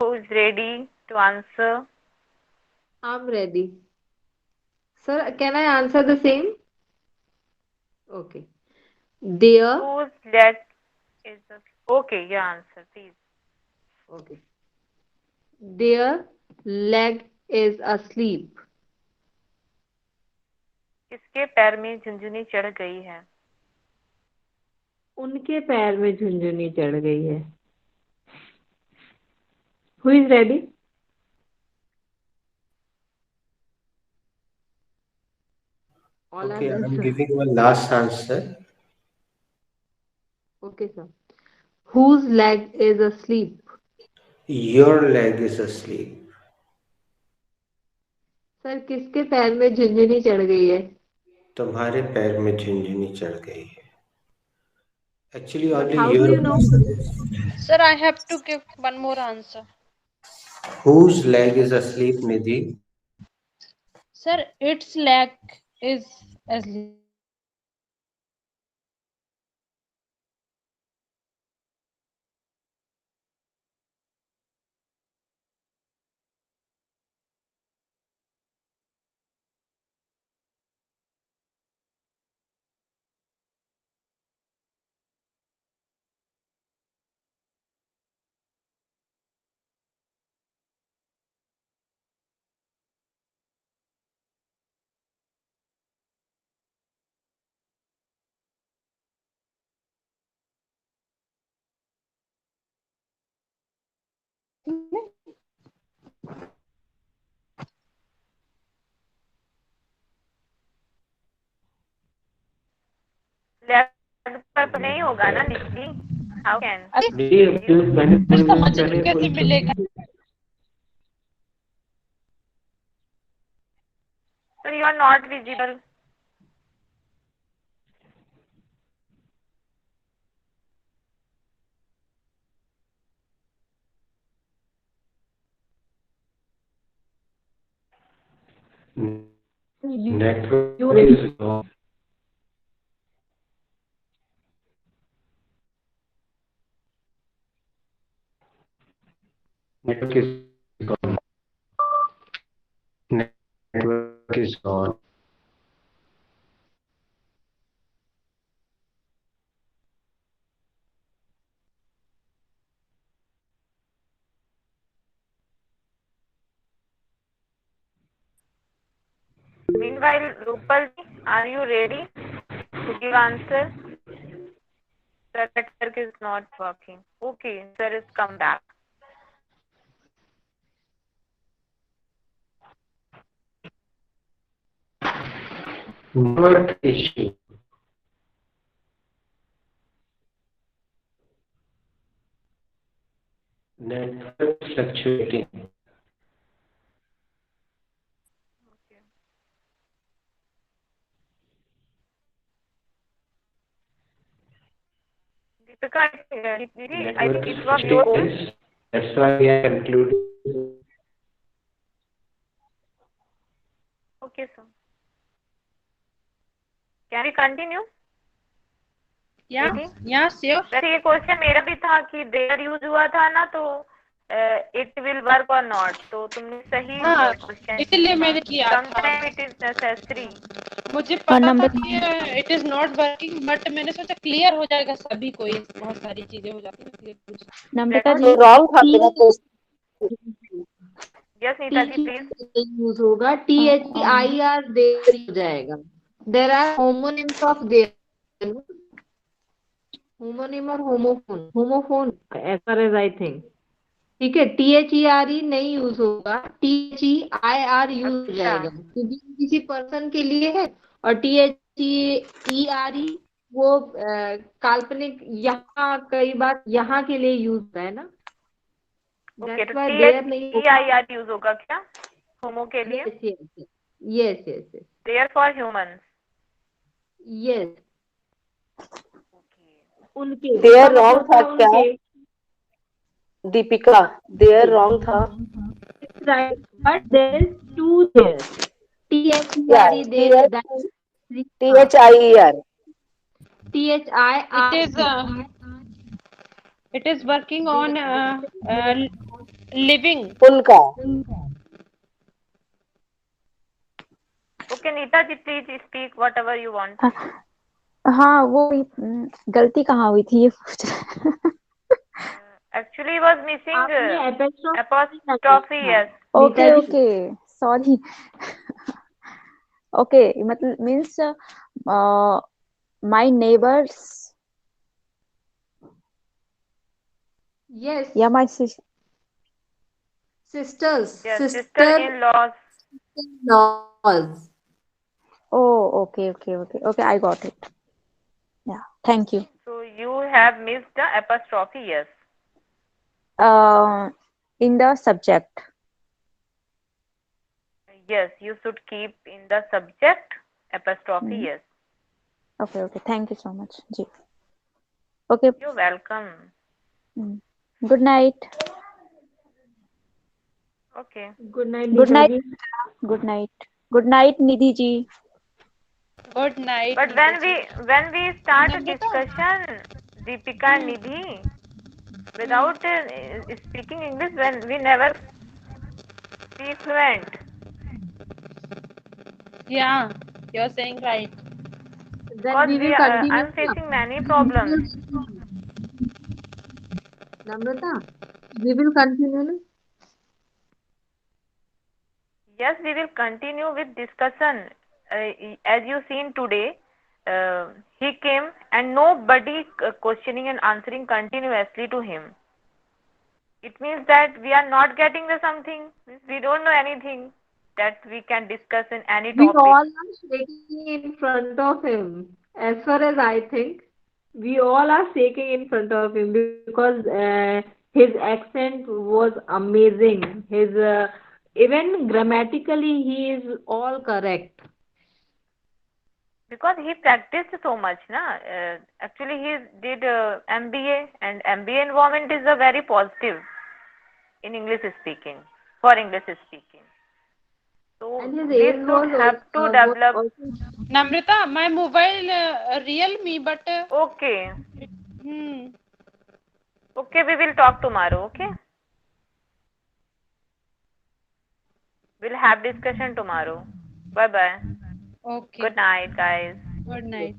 [SPEAKER 5] Who is ready to answer?
[SPEAKER 4] I'm ready. Sir, can I answer the same? Okay. Their.
[SPEAKER 5] Whose leg is okay? Yeah, answer please.
[SPEAKER 4] Okay.
[SPEAKER 10] Their leg is asleep.
[SPEAKER 5] किसके पैर में झुनझुनी चढ़ गई है?
[SPEAKER 10] उनके पैर में झुनझुनी चढ़ गई है. Who is ready? All
[SPEAKER 1] Okay,
[SPEAKER 10] are
[SPEAKER 1] I'm
[SPEAKER 10] ready.
[SPEAKER 1] giving one last answer.
[SPEAKER 10] Okay, sir. Whose leg is asleep?
[SPEAKER 1] Your leg is asleep.
[SPEAKER 10] Sir किसके पैर में झुनझुनी चढ़ गई है?
[SPEAKER 1] तुम्हारे पैर में झुनझुनी चढ़ गई है. Actually, only
[SPEAKER 10] How do
[SPEAKER 1] your
[SPEAKER 10] you know?
[SPEAKER 3] Sir, I have to give one more answer.
[SPEAKER 1] whose leg is asleep, Nidhi?
[SPEAKER 3] Sir, its leg is asleep.
[SPEAKER 5] Left पर तो नहीं होगा ना निधि? How can?
[SPEAKER 3] इसका मतलब कैसे मिलेगा?
[SPEAKER 5] Sir you are not visible.
[SPEAKER 1] Network is gone. Network is gone. Network is gone.
[SPEAKER 5] Meanwhile, Rupal, are you ready to give answer? The network is not working. Okay, sir is come back.
[SPEAKER 1] Network issue. Network fluctuating.
[SPEAKER 5] Deepika, I think
[SPEAKER 1] Network
[SPEAKER 5] it was your goal.
[SPEAKER 1] fluctuating. That's why we are concluding.
[SPEAKER 5] Okay, sir. Can we continue?
[SPEAKER 3] Yeah, yeah, sure.
[SPEAKER 5] वैसे ये question मेरा भी था कि there use हुआ था ना, तो इट विल वर्क और नॉट, तो तुमने सही क्वेश्चन
[SPEAKER 3] इसलिए मैंने किया था.
[SPEAKER 5] Sometime it is necessary.
[SPEAKER 3] मुझे पता था कि it is not working, but मैंने सोचा क्लियर हो जाएगा सभी को, बहुत सारी चीजें हो जाती है.
[SPEAKER 7] नम्रता जी,
[SPEAKER 9] रॉन्ग था मेरा question.
[SPEAKER 5] Yes Nita ji please.
[SPEAKER 10] Use होगा THEIR देयर हो जाएगा. There are homonyms of there. Homonym और homophone. Homophone as far as I think. ठीक है, THERE नहीं यूज होगा, THEIR यूज हो जाएगा क्योंकि किसी पर्सन के लिए है. और THERE वो काल्पनिक यहाँ कई बार यहाँ के लिए यूज होता है ना.
[SPEAKER 5] ओके,
[SPEAKER 10] That's
[SPEAKER 5] तो
[SPEAKER 10] why there नहीं होगा.
[SPEAKER 5] THEIR यूज होगा क्या होमो के लिए?
[SPEAKER 10] Yes.
[SPEAKER 5] There for humans.
[SPEAKER 10] Yes. उनके
[SPEAKER 9] देयर रॉन्ग था क्या दीपिका? देयर रॉन्ग था.
[SPEAKER 10] Right, but there is two there. THERE there.
[SPEAKER 9] THIER.
[SPEAKER 10] THIR.
[SPEAKER 3] It is working on living.
[SPEAKER 9] उनका.
[SPEAKER 5] Okay Neeta ji please speak whatever you want.
[SPEAKER 7] हाँ, वो गलती कहाँ हुई थी ये पूछ रहा.
[SPEAKER 5] एक्चुअली Actually, was missing
[SPEAKER 10] आपने
[SPEAKER 5] apostrophe yes.
[SPEAKER 7] Okay,
[SPEAKER 10] Neeta ji
[SPEAKER 7] okay. Sorry. Okay, मतलब means my neighbors,
[SPEAKER 10] yes
[SPEAKER 7] yeah, my sis.
[SPEAKER 10] sisters
[SPEAKER 5] Yes,
[SPEAKER 10] sister
[SPEAKER 5] sister-in-laws.
[SPEAKER 10] laws.
[SPEAKER 7] Oh, okay, okay, okay, okay. I got it. Yeah, thank you.
[SPEAKER 5] So you have missed the apostrophe yes.
[SPEAKER 7] In the subject.
[SPEAKER 5] Yes, you should keep in the subject apostrophe
[SPEAKER 7] Hmm.
[SPEAKER 5] yes.
[SPEAKER 7] Okay, okay. Thank you so much. Ji. Okay.
[SPEAKER 5] You're welcome.
[SPEAKER 7] Hmm. Good night.
[SPEAKER 5] Okay.
[SPEAKER 10] Good night,
[SPEAKER 7] Good
[SPEAKER 10] Neeta
[SPEAKER 7] night.
[SPEAKER 10] ji.
[SPEAKER 7] Good night. Good night, Nidhi ji.
[SPEAKER 3] Good night.
[SPEAKER 5] But
[SPEAKER 3] Neeta
[SPEAKER 5] when we start a
[SPEAKER 3] Namrata?
[SPEAKER 5] discussion, Deepika and Nidhi, without speaking English, when we never speak fluent.
[SPEAKER 3] Yeah, you're saying right.
[SPEAKER 10] Then
[SPEAKER 5] Because
[SPEAKER 10] we will continue.
[SPEAKER 5] I'm facing many problems.
[SPEAKER 10] Namrata, we will continue. Na?
[SPEAKER 5] Yes, we will continue with discussion. As you seen today, he came and nobody questioning and answering continuously to him. It means that we are not getting the something. We don't know anything that we can discuss in any
[SPEAKER 10] We
[SPEAKER 5] topic.
[SPEAKER 10] all are shaking in front of him. As far as I think, we all are shaking in front of him because his accent was amazing. His even grammatically, he is all correct.
[SPEAKER 5] Because he practiced so much, na. Actually, he did MBA, and MBA environment is a very positive in English speaking, for English speaking. So
[SPEAKER 10] And his
[SPEAKER 5] we
[SPEAKER 10] age
[SPEAKER 5] should have to develop.
[SPEAKER 3] Namrata, my mobile Realme, but
[SPEAKER 5] Okay,
[SPEAKER 3] hmm.
[SPEAKER 5] okay, we will talk tomorrow. Okay, we'll have discussion tomorrow. Bye bye.
[SPEAKER 3] Okay.
[SPEAKER 5] Good night, guys.
[SPEAKER 3] Good night.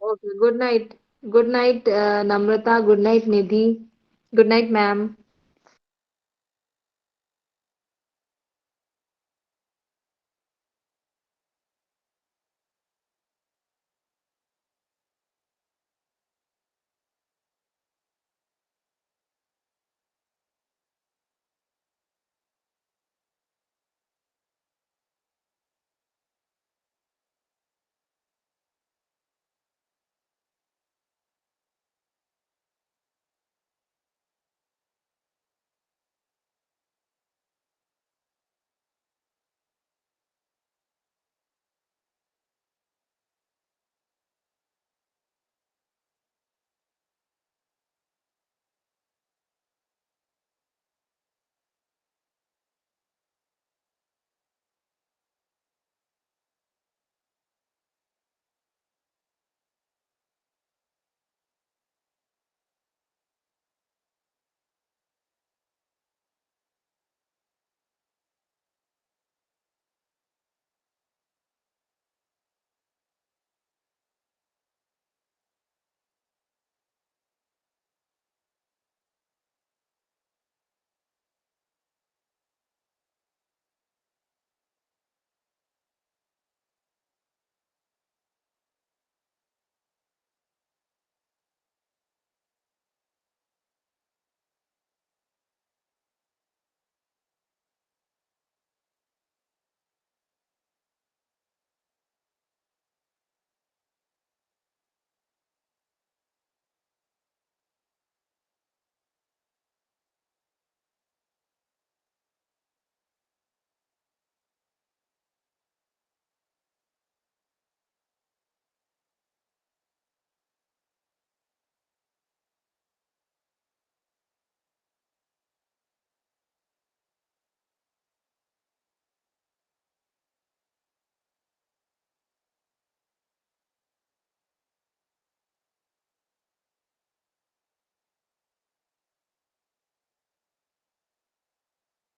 [SPEAKER 10] Okay, good night. Good night, Namrata. Good night, Nidhi. Good night, ma'am.